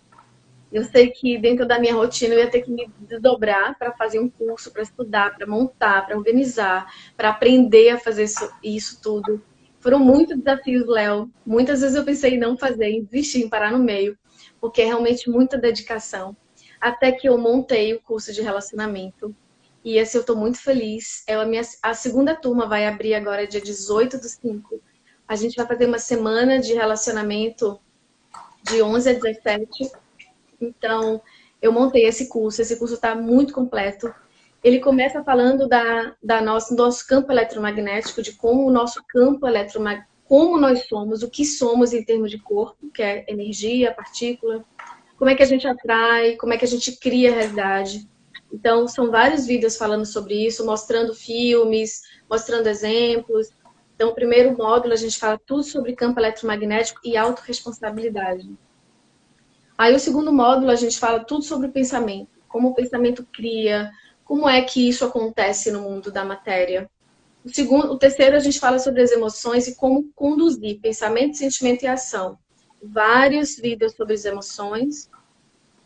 Eu sei que dentro da minha rotina eu ia ter que me desdobrar para fazer um curso, para estudar, para montar, para organizar, para aprender a fazer isso tudo. Foram muitos desafios, Léo. Muitas vezes eu pensei em não fazer, em desistir, em parar no meio, porque é realmente muita dedicação. Até que eu montei o curso de relacionamento. E assim, eu estou muito feliz. A segunda turma vai abrir agora, dia 18/5. A gente vai fazer uma semana de relacionamento de 11 a 17. Então, eu montei esse curso. Esse curso está muito completo. Ele começa falando do nosso campo eletromagnético, de como o nosso campo eletromagnético, como nós somos, o que somos em termos de corpo, que é energia, partícula, como é que a gente atrai, como é que a gente cria a realidade. Então, são vários vídeos falando sobre isso, mostrando filmes, mostrando exemplos. Então, o primeiro módulo a gente fala tudo sobre campo eletromagnético e autorresponsabilidade. Aí o segundo módulo a gente fala tudo sobre o pensamento, como o pensamento cria, como é que isso acontece no mundo da matéria. O terceiro a gente fala sobre as emoções e como conduzir pensamento, sentimento e ação. Vários vídeos sobre as emoções.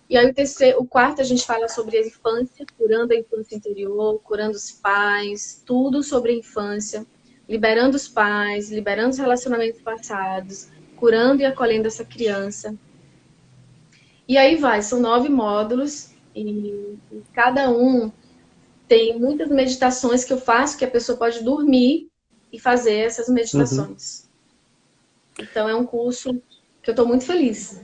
E aí o quarto a gente fala sobre a infância, curando a infância interior, curando os pais, tudo sobre a infância, liberando os pais, liberando os relacionamentos passados, curando e acolhendo essa criança. E aí são 9 módulos e cada um tem muitas meditações que eu faço que a pessoa pode dormir e fazer essas Uhum. meditações. Então é um curso que eu estou muito feliz.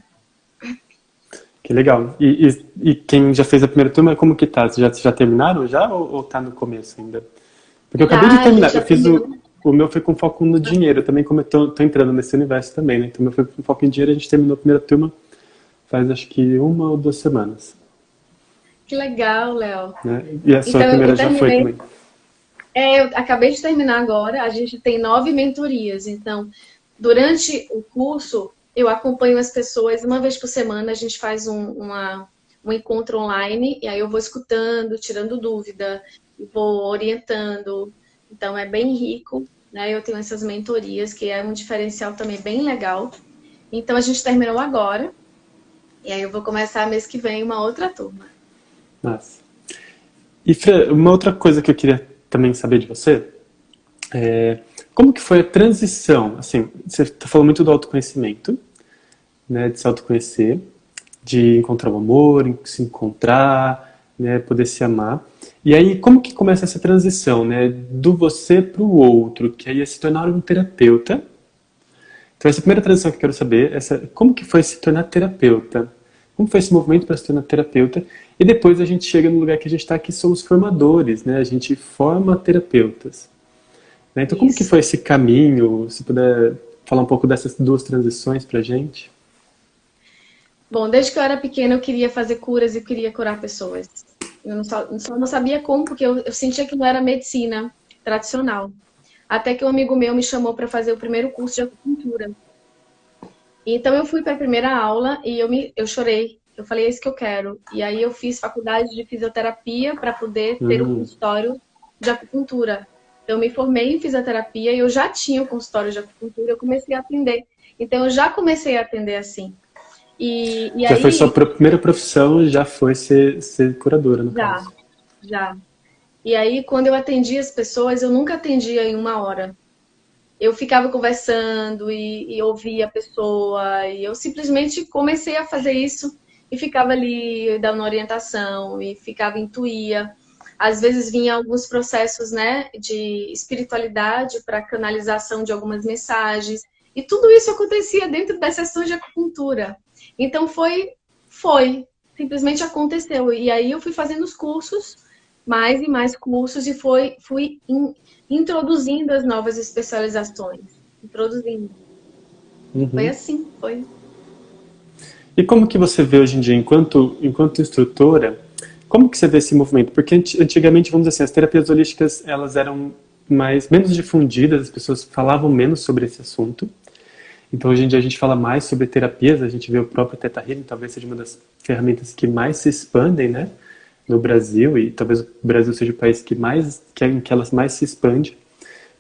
Que legal. E quem já fez a primeira turma, como que tá? Vocês já terminaram já ou tá no começo ainda? Porque eu acabei de Já, a gente terminar. Eu já fiz terminou. o meu foi com foco no dinheiro. Eu também, como eu tô entrando nesse universo também, né? Então, o meu foi com foco em dinheiro. A gente terminou a primeira turma faz acho que 1 ou 2 semanas. Que legal, Léo. Né? E a sua Então primeira eu já foi terminei. também. Eu acabei de terminar agora. A gente tem 9 mentorias. Então, durante o curso, eu acompanho as pessoas uma vez por semana. A gente faz um encontro online e aí eu vou escutando, tirando dúvida, e vou orientando. Então, é bem rico, né? Eu tenho essas mentorias, que é um diferencial também bem legal. Então, a gente terminou agora. E aí eu vou começar mês que vem uma outra turma. Nossa. E Fran, uma outra coisa que eu queria também saber de você é como que foi a transição? Assim, você está falando muito do autoconhecimento, né, de se autoconhecer, de encontrar o amor, se encontrar, né, poder se amar. E aí, como que começa essa transição, né, do você para o outro, que aí é se tornar um terapeuta? Então, essa é a primeira transição que eu quero saber, como que foi se tornar terapeuta? Como foi esse movimento para se tornar terapeuta? E depois a gente chega no lugar que a gente está, que somos formadores, né? A gente forma terapeutas. Né? Então, como que Isso. foi esse caminho? Se puder falar um pouco dessas duas transições para a gente. Bom, desde que eu era pequena eu queria fazer curas e queria curar pessoas. Eu só não sabia como, porque eu sentia que não era medicina tradicional. Até que um amigo meu me chamou para fazer o primeiro curso de acupuntura. Então eu fui para a primeira aula e eu chorei. Eu falei, é isso que eu quero. E aí eu fiz faculdade de fisioterapia para poder ter o Hum, consultório de acupuntura. Eu me formei em fisioterapia e eu já tinha o consultório de acupuntura, eu comecei a atender. Então, eu já comecei a atender assim. E Já foi sua aí, primeira profissão, já foi ser curadora, no já, caso. já. E aí, quando eu atendia as pessoas, eu nunca atendia em uma hora. Eu ficava conversando e ouvia a pessoa, e eu simplesmente comecei a fazer isso e ficava ali dando orientação e ficava intuía. Às vezes vinha alguns processos, né, de espiritualidade para canalização de algumas mensagens. E tudo isso acontecia dentro das sessões de acupuntura. Então simplesmente aconteceu. E aí eu fui fazendo os cursos, mais e mais cursos, e fui introduzindo as novas especializações. Introduzindo. Foi Uhum. assim, foi. E como que você vê hoje em dia, enquanto instrutora, como que você vê esse movimento? Porque antigamente, vamos dizer assim, as terapias holísticas, elas eram menos difundidas, as pessoas falavam menos sobre esse assunto. Então, hoje em dia, a gente fala mais sobre terapias, a gente vê o próprio Theta Healing, talvez seja uma das ferramentas que mais se expandem, né, no Brasil, e talvez o Brasil seja o país em que elas mais se expande.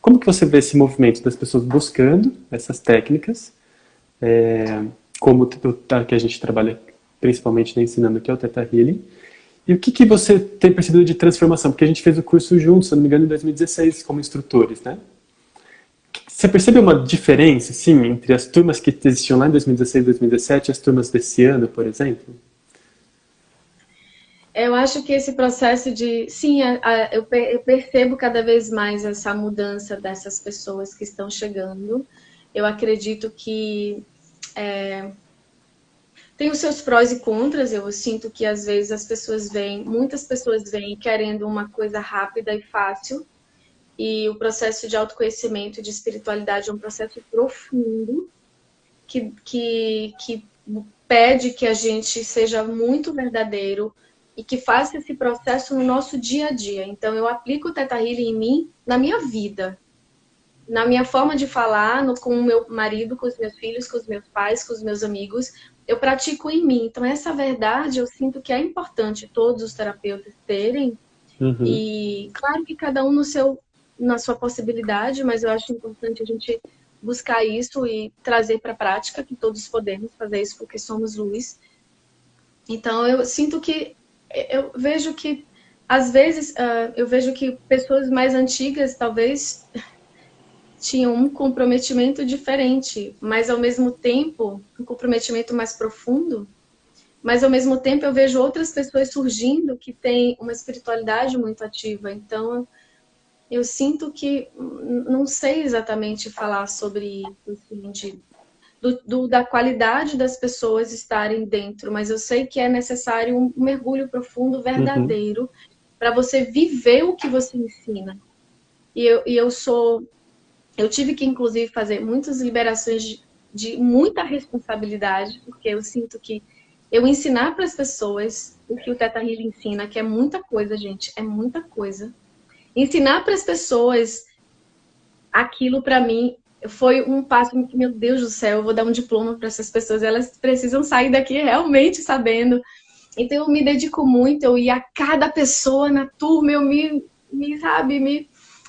Como que você vê esse movimento das pessoas buscando essas técnicas, como que a gente trabalha principalmente, né, ensinando, que é o Theta Healing, e o que você tem percebido de transformação? Porque a gente fez o curso juntos, se não me engano, em 2016, como instrutores, né? Você percebe uma diferença, sim, entre as turmas que existiam lá em 2016 e 2017 e as turmas desse ano, por exemplo? Eu acho que esse processo de. Sim, eu percebo cada vez mais essa mudança dessas pessoas que estão chegando. Eu acredito que tem os seus prós e contras. Eu sinto que às vezes muitas pessoas vêm querendo uma coisa rápida e fácil. E o processo de autoconhecimento e de espiritualidade é um processo profundo que pede que a gente seja muito verdadeiro e que faça esse processo no nosso dia a dia. Então, eu aplico o Theta Healing em mim, na minha vida, na minha forma de falar, com o meu marido, com os meus filhos, com os meus pais, com os meus amigos. Eu pratico em mim. Então, essa verdade eu sinto que é importante todos os terapeutas terem. Uhum, E claro que cada um na sua possibilidade, mas eu acho importante a gente buscar isso e trazer para a prática, que todos podemos fazer isso porque somos luz. Então eu sinto que eu vejo que às vezes eu vejo que pessoas mais antigas talvez tinham um comprometimento diferente, mas ao mesmo tempo um comprometimento mais profundo. Mas ao mesmo tempo eu vejo outras pessoas surgindo que têm uma espiritualidade muito ativa. Então eu sinto que não sei exatamente falar sobre isso, assim, da qualidade das pessoas estarem dentro, mas eu sei que é necessário um mergulho profundo, uhum, verdadeiro, para você viver o que você ensina. Eu tive que, inclusive, fazer muitas liberações de muita responsabilidade, porque eu sinto que eu ensinar para as pessoas o que o Teta Healing ensina, que é muita coisa, gente, é muita coisa. Ensinar para as pessoas aquilo para mim foi um passo que, meu Deus do céu, eu vou dar um diploma para essas pessoas, elas precisam sair daqui realmente sabendo. Então eu me dedico muito, eu ia a cada pessoa na turma, eu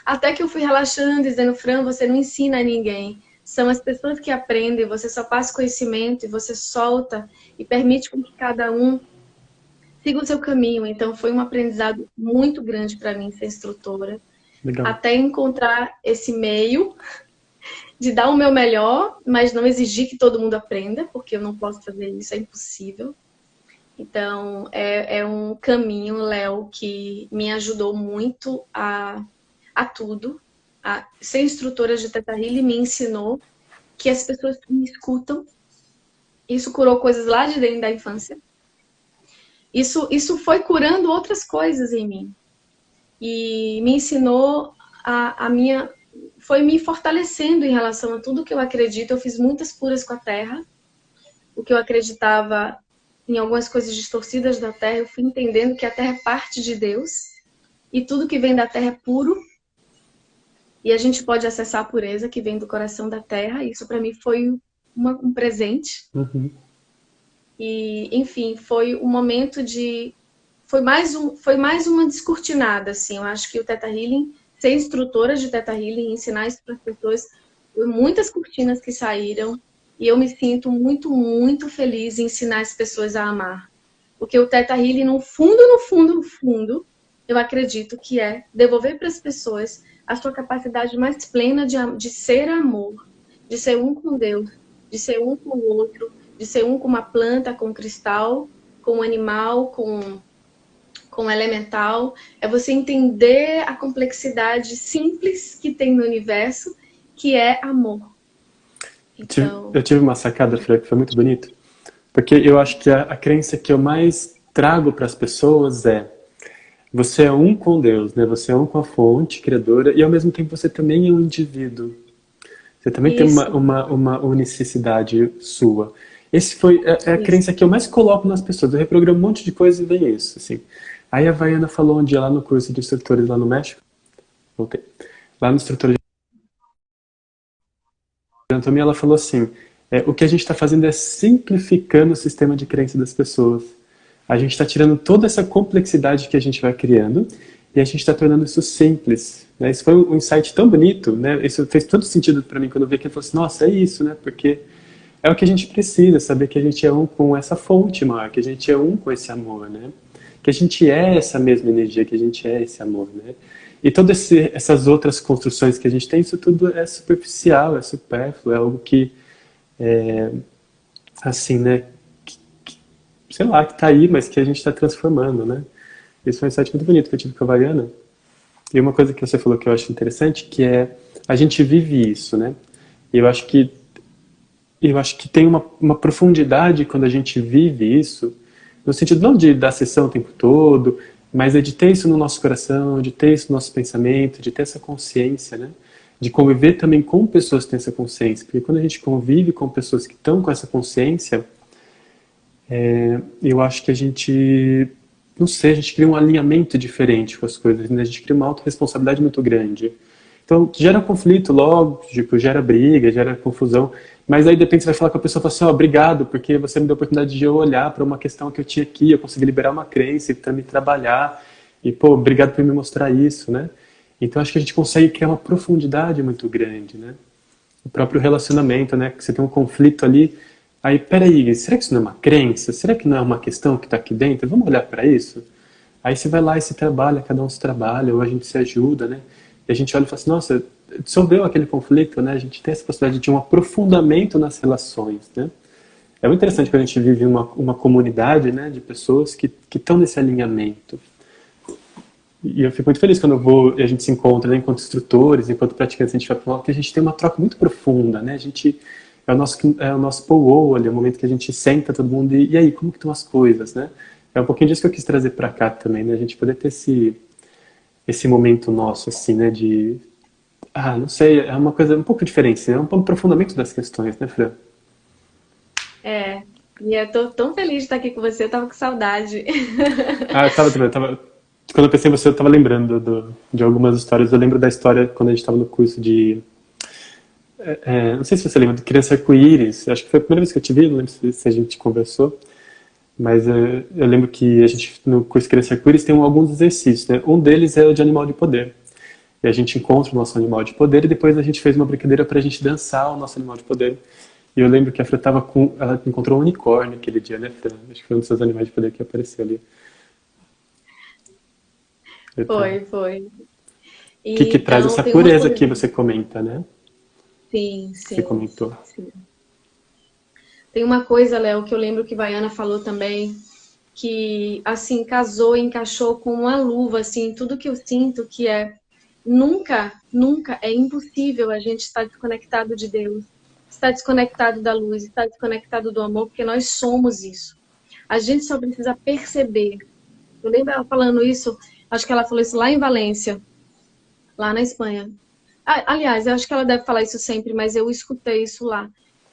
até que eu fui relaxando, dizendo, Fran, você não ensina a ninguém. São as pessoas que aprendem, você só passa conhecimento e você solta e permite com que cada um siga o seu caminho. Então foi um aprendizado muito grande para mim ser instrutora, legal. até encontrar esse meio de dar o meu melhor, mas não exigir que todo mundo aprenda, porque eu não posso fazer isso, é impossível. Então, é um caminho, Léo, que me ajudou muito a tudo. A ser instrutora de Teta Healing me ensinou que as pessoas me escutam. Isso curou coisas lá de dentro da infância. Isso foi curando outras coisas em mim. E me ensinou a minha... Foi me fortalecendo em relação a tudo que eu acredito. Eu fiz muitas curas com a terra. O que eu acreditava em algumas coisas distorcidas da terra, eu fui entendendo que a terra é parte de Deus. E tudo que vem da terra é puro. E a gente pode acessar a pureza que vem do coração da terra. Isso para mim foi um presente. Uhum. E, enfim, foi um momento de... foi mais uma descortinada, assim. Eu acho que o Theta Healing ser instrutora de Theta Healing e ensinar isso para as pessoas. Muitas cortinas que saíram e eu me sinto muito, muito feliz em ensinar as pessoas a amar. Porque o Theta Healing, no fundo, no fundo, no fundo, eu acredito que é devolver para as pessoas a sua capacidade mais plena de ser amor, de ser um com Deus, de ser um com o outro, de ser um com uma planta, com um cristal, com um animal, com um elemental. É você entender a complexidade simples que tem no universo, que é amor. Então... Eu tive uma sacada, Fran, que foi muito bonito. Porque eu acho que a crença que eu mais trago para as pessoas é: você é um com Deus, né? Você é um com a fonte criadora e ao mesmo tempo você também é um indivíduo. Você também tem uma unicidade sua. Esse foi a crença que eu mais coloco nas pessoas. Eu reprogramo um monte de coisa e vem isso, assim. Aí a Vaiana falou um dia lá no curso de instrutores lá no México. Voltei. Lá no instrutor de anatomia, ela falou assim: o que a gente está fazendo é simplificando o sistema de crença das pessoas. A gente está tirando toda essa complexidade que a gente vai criando e a gente está tornando isso simples. Né? Isso foi um insight tão bonito, né? Isso fez todo sentido para mim quando eu vi que ele falou assim: nossa, é isso, né? Porque é o que a gente precisa, saber que a gente é um com essa fonte maior, que a gente é um com esse amor, né? Que a gente é essa mesma energia, que a gente é esse amor, né? E todas essas outras construções que a gente tem, isso tudo é superficial, é supérfluo, é algo que, assim, né? Sei lá, que tá aí, mas que a gente está transformando, né? Isso foi um insight muito bonito que eu tive com a Vaiana. E uma coisa que você falou que eu acho interessante, que é a gente vive isso, né? E eu acho que tem uma profundidade quando a gente vive isso, no sentido não de dar sessão o tempo todo, mas é de ter isso no nosso coração, de ter isso no nosso pensamento, de ter essa consciência, né? De conviver também com pessoas que têm essa consciência. Porque quando a gente convive com pessoas que estão com essa consciência, eu acho que a gente, não sei, a gente cria um alinhamento diferente com as coisas, né? A gente cria uma autorresponsabilidade muito grande. Então, gera conflito logo, tipo, gera briga, gera confusão, mas aí de repente você vai falar com a pessoa e fala assim: ó, obrigado, porque você me deu a oportunidade de eu olhar para uma questão que eu tinha aqui, eu consegui liberar uma crença e também trabalhar, e pô, obrigado por me mostrar isso, né? Então acho que a gente consegue criar uma profundidade muito grande, né? O próprio relacionamento, né? Que você tem um conflito ali, aí, peraí, será que isso não é uma crença? Será que não é uma questão que está aqui dentro? Vamos olhar para isso? Aí você vai lá e se trabalha, cada um se trabalha, ou a gente se ajuda, né? E a gente olha e fala assim: nossa, dissolveu aquele conflito, né? A gente tem essa possibilidade de um aprofundamento nas relações, né? É muito interessante quando a gente vive uma comunidade, né, de pessoas que estão nesse alinhamento. E eu fico muito feliz quando eu vou e a gente se encontra, né, enquanto instrutores, enquanto praticantes, a gente vai para que a gente tem uma troca muito profunda, né? A gente é o nosso powwow ali, é o momento que a gente senta todo mundo e aí, como que estão as coisas, né? É um pouquinho disso que eu quis trazer para cá também, né? A gente poder ter esse momento nosso, assim, né, não sei, é uma coisa um pouco diferente, né? É um aprofundamento das questões, né, Fran? E eu tô tão feliz de estar aqui com você, eu tava com saudade. Quando eu pensei em você, eu tava lembrando de algumas histórias. Eu lembro da história quando a gente tava no curso de... não sei se você lembra, de Criança Arco-Íris. Acho que foi a primeira vez que eu te vi, não lembro se a gente conversou. Mas eu lembro que a gente, no curso de Criança Arco-Íris, tem alguns exercícios, né? Um deles é o de animal de poder. E a gente encontra o nosso animal de poder e depois a gente fez uma brincadeira pra gente dançar o nosso animal de poder. E eu lembro que a Fran ela encontrou um unicórnio aquele dia, né, Fran? Acho que foi um dos seus animais de poder que apareceu ali. Foi. Que traz essa pureza que você comenta, né? Sim. Você comentou. Sim. Tem uma coisa, Léo, que eu lembro que Vaiana falou também, que, assim, casou, encaixou com uma luva, assim, tudo que eu sinto que nunca é impossível a gente estar desconectado de Deus, estar desconectado da luz, estar desconectado do amor, porque nós somos isso. A gente só precisa perceber. Eu lembro ela falando isso, acho que ela falou isso lá em Valência, lá na Espanha. Aliás, eu acho que ela deve falar isso sempre, mas eu escutei isso lá.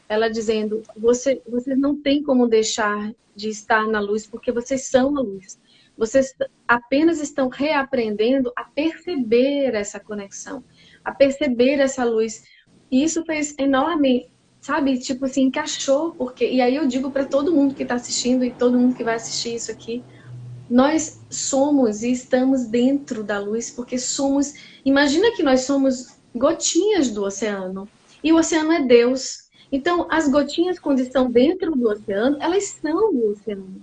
Ela dizendo: vocês não têm como deixar de estar na luz, porque vocês são a luz. Vocês apenas estão reaprendendo a perceber essa conexão, a perceber essa luz. E isso fez enorme, sabe? Tipo assim, encaixou. E aí eu digo para todo mundo que está assistindo e todo mundo que vai assistir isso aqui: Nós somos e estamos dentro da luz porque somos... Imagina que nós somos gotinhas do oceano. E o oceano é Deus. Então, as gotinhas, quando estão dentro do oceano, elas são o oceano.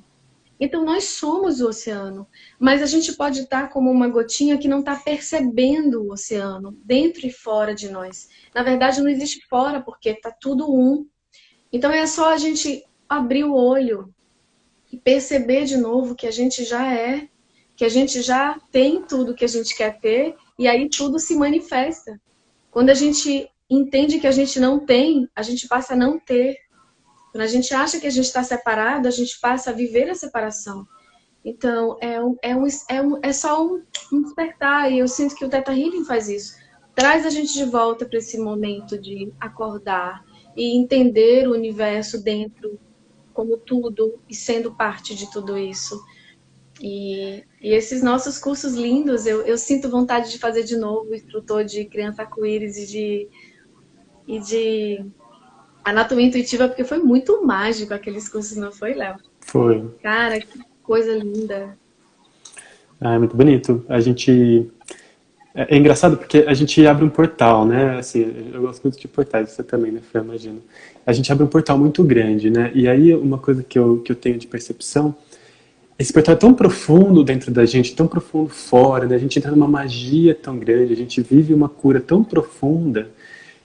Então, nós somos o oceano. Mas a gente pode estar como uma gotinha que não está percebendo o oceano, dentro e fora de nós. Na verdade, não existe fora, porque está tudo um. Então, é só a gente abrir o olho e perceber de novo que a gente já é, que a gente já tem tudo que a gente quer ter, e aí tudo se manifesta. Quando a gente entende que a gente não tem, a gente passa a não ter. Quando a gente acha que a gente está separado, a gente passa a viver a separação. Então, é só um despertar, e eu sinto que o Theta Healing faz isso. Traz a gente de volta para esse momento de acordar e entender o universo dentro como tudo e sendo parte de tudo isso. E esses nossos cursos lindos, eu sinto vontade de fazer de novo, instrutor de criança arco-íris e de anatomia intuitiva, porque foi muito mágico aqueles cursos, não foi, Léo? Foi. Cara, que coisa linda. Ah, é muito bonito. A gente... É engraçado porque a gente abre um portal, né? Assim, eu gosto muito de portais, você também, né, Fran, imagino. A gente abre um portal muito grande, né? E aí uma coisa que eu tenho de percepção, esse portal é tão profundo dentro da gente, tão profundo fora, né? A gente entra numa magia tão grande, a gente vive uma cura tão profunda,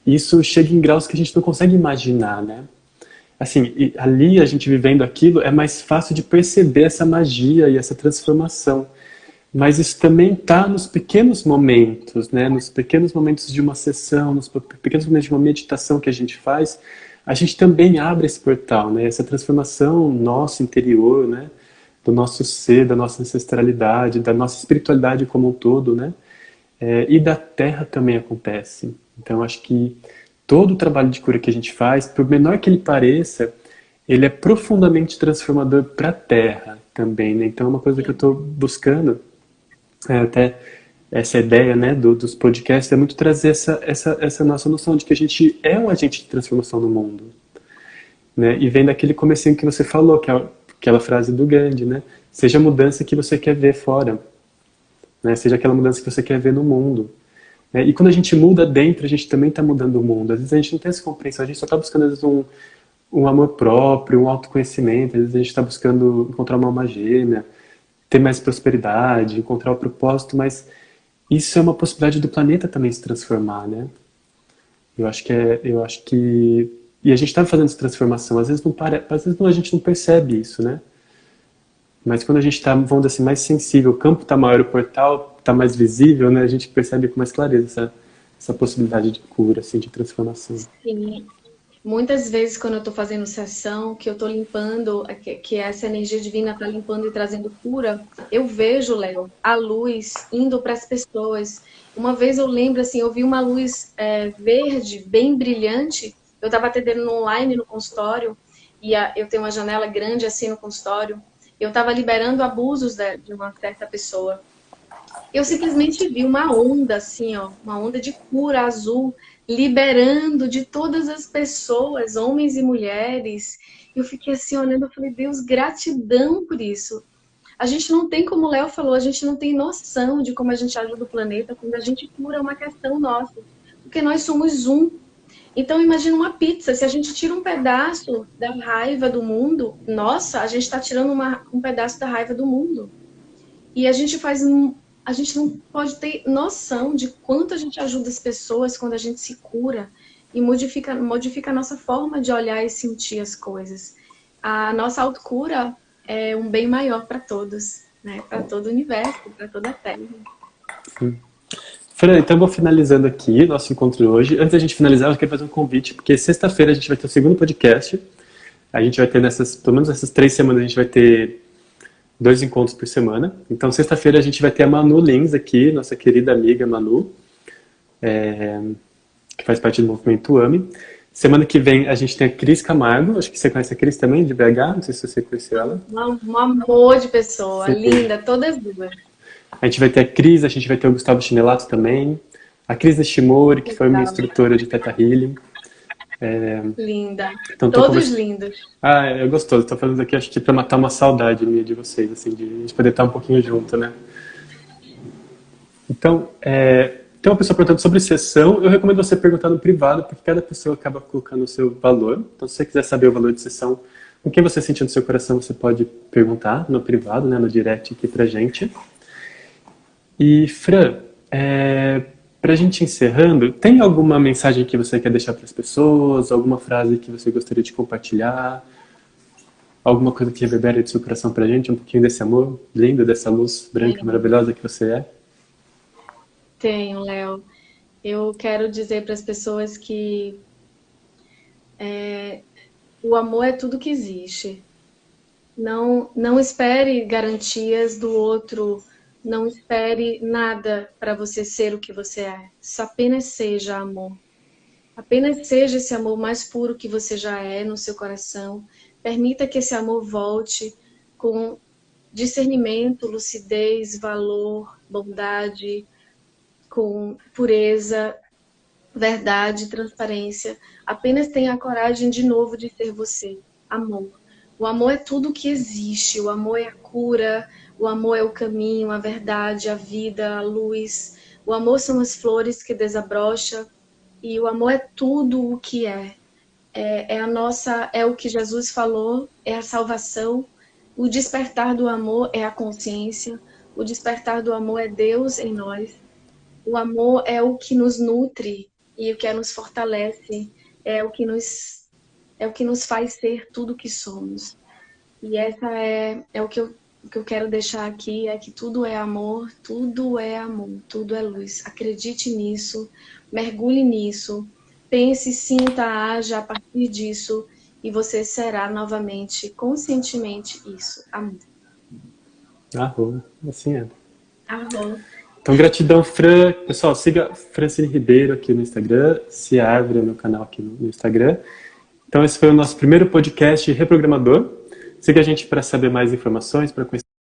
e isso chega em graus que a gente não consegue imaginar, né? Assim, e ali a gente vivendo aquilo, é mais fácil de perceber essa magia e essa transformação. Mas isso também está nos pequenos momentos, né? Nos pequenos momentos de uma sessão, nos pequenos momentos de uma meditação que a gente faz, a gente também abre esse portal, né? Essa transformação nosso interior, né? Do nosso ser, da nossa ancestralidade, da nossa espiritualidade como um todo, né? E da Terra também acontece. Então, acho que todo o trabalho de cura que a gente faz, por menor que ele pareça, ele é profundamente transformador para a Terra também, né? Então, é uma coisa que eu estou buscando, até essa ideia, né, dos podcasts, é muito trazer essa nossa noção de que a gente é um agente de transformação no mundo, né? E vem daquele comecinho que você falou, que é aquela frase do Gandhi, né? Seja a mudança que você quer ver fora, né? Seja aquela mudança que você quer ver no mundo. Né? E quando a gente muda dentro, a gente também está mudando o mundo. Às vezes a gente não tem essa compreensão, a gente só está buscando às vezes um amor próprio, um autoconhecimento, às vezes a gente está buscando encontrar uma alma gêmea, ter mais prosperidade, encontrar o propósito, mas isso é uma possibilidade do planeta também se transformar, né? Eu acho que e a gente está fazendo essa transformação, às vezes a gente não percebe isso, né? Mas quando a gente está, vamos dizer assim, mais sensível, o campo está maior, o portal está mais visível, né? A gente percebe com mais clareza essa possibilidade de cura, assim, de transformação. Sim. Muitas vezes, quando eu estou fazendo sessão, que eu estou limpando, que essa energia divina está limpando e trazendo cura, eu vejo, Léo, a luz indo para as pessoas. Uma vez eu lembro, assim, eu vi uma luz verde, bem brilhante. Eu estava atendendo no online, no consultório, e eu tenho uma janela grande, assim, no consultório. Eu estava liberando abusos de uma certa pessoa. Eu simplesmente vi uma onda, assim, ó, uma onda de cura azul, liberando de todas as pessoas, homens e mulheres. Eu fiquei assim, olhando, eu falei, Deus, gratidão por isso. A gente não tem, como o Léo falou, a gente não tem noção de como a gente ajuda o planeta quando a gente cura uma questão nossa. Porque nós somos um. Então, imagina uma pizza. Se a gente tira um pedaço da raiva do mundo, nossa, a gente está tirando um pedaço da raiva do mundo. E a gente não pode ter noção de quanto a gente ajuda as pessoas quando a gente se cura e modifica a nossa forma de olhar e sentir as coisas. A nossa autocura é um bem maior para todos, né? Para todo o universo, para toda a Terra. Fran, então eu vou finalizando aqui o nosso encontro de hoje. Antes da gente finalizar, eu quero fazer um convite, porque sexta-feira a gente vai ter o segundo podcast. A gente vai ter pelo menos nessas 3 semanas, a gente vai ter 2 encontros por semana. Então, sexta-feira a gente vai ter a Manu Lins aqui, nossa querida amiga Manu, que faz parte do movimento AME. Semana que vem a gente tem a Cris Camargo, acho que você conhece a Cris também, de BH, não sei se você conheceu ela. Um amor de pessoa, sim, linda, todas duas. A gente vai ter a Cris, a gente vai ter o Gustavo Chinelato também, a Cris Nishimori, que foi minha instrutora de Theta Healing. Linda. Então, Todos lindos. Ah, é gostoso. Tô falando aqui, acho que pra matar uma saudade minha de vocês, assim, de a gente poder estar um pouquinho junto, né? Então, tem uma pessoa perguntando sobre sessão. Eu recomendo você perguntar no privado, porque cada pessoa acaba colocando o seu valor. Então, se você quiser saber o valor de sessão, o que você sentir no seu coração, você pode perguntar no privado, né, no direct aqui pra gente. E, Fran, pra gente encerrando, tem alguma mensagem que você quer deixar para as pessoas? Alguma frase que você gostaria de compartilhar? Alguma coisa que reverbera do seu coração pra gente? Um pouquinho desse amor lindo, dessa luz branca Tenho, maravilhosa que você é? tenho, Léo. Eu quero dizer para as pessoas que o amor é tudo que existe. Não espere garantias do outro, não espere nada para você ser o que você é. Só apenas seja amor. Apenas seja esse amor mais puro que você já é no seu coração. Permita que esse amor volte com discernimento, lucidez, valor, bondade, com pureza, verdade, transparência. Apenas tenha a coragem de novo de ser você. Amor. O amor é tudo que existe. O amor é a cura. O amor é o caminho, a verdade, a vida, a luz. O amor são as flores que desabrocham. E o amor é tudo o que é. É o que Jesus falou, é a salvação. O despertar do amor é a consciência. O despertar do amor é Deus em nós. O amor é o que nos nutre e o que nos fortalece. É o que nos faz ser tudo o que somos. E essa é o que eu quero deixar aqui, é que tudo é amor, tudo é luz. Acredite nisso, mergulhe nisso, pense, sinta, haja a partir disso e você será novamente, conscientemente isso, amor. Arro, assim é. Amor. Então, gratidão, Fran. Pessoal, siga Francine Ribeiro aqui no Instagram, se abre no canal aqui no Instagram. Então, esse foi o nosso primeiro podcast reprogramador. Siga a gente para saber mais informações, para conhecer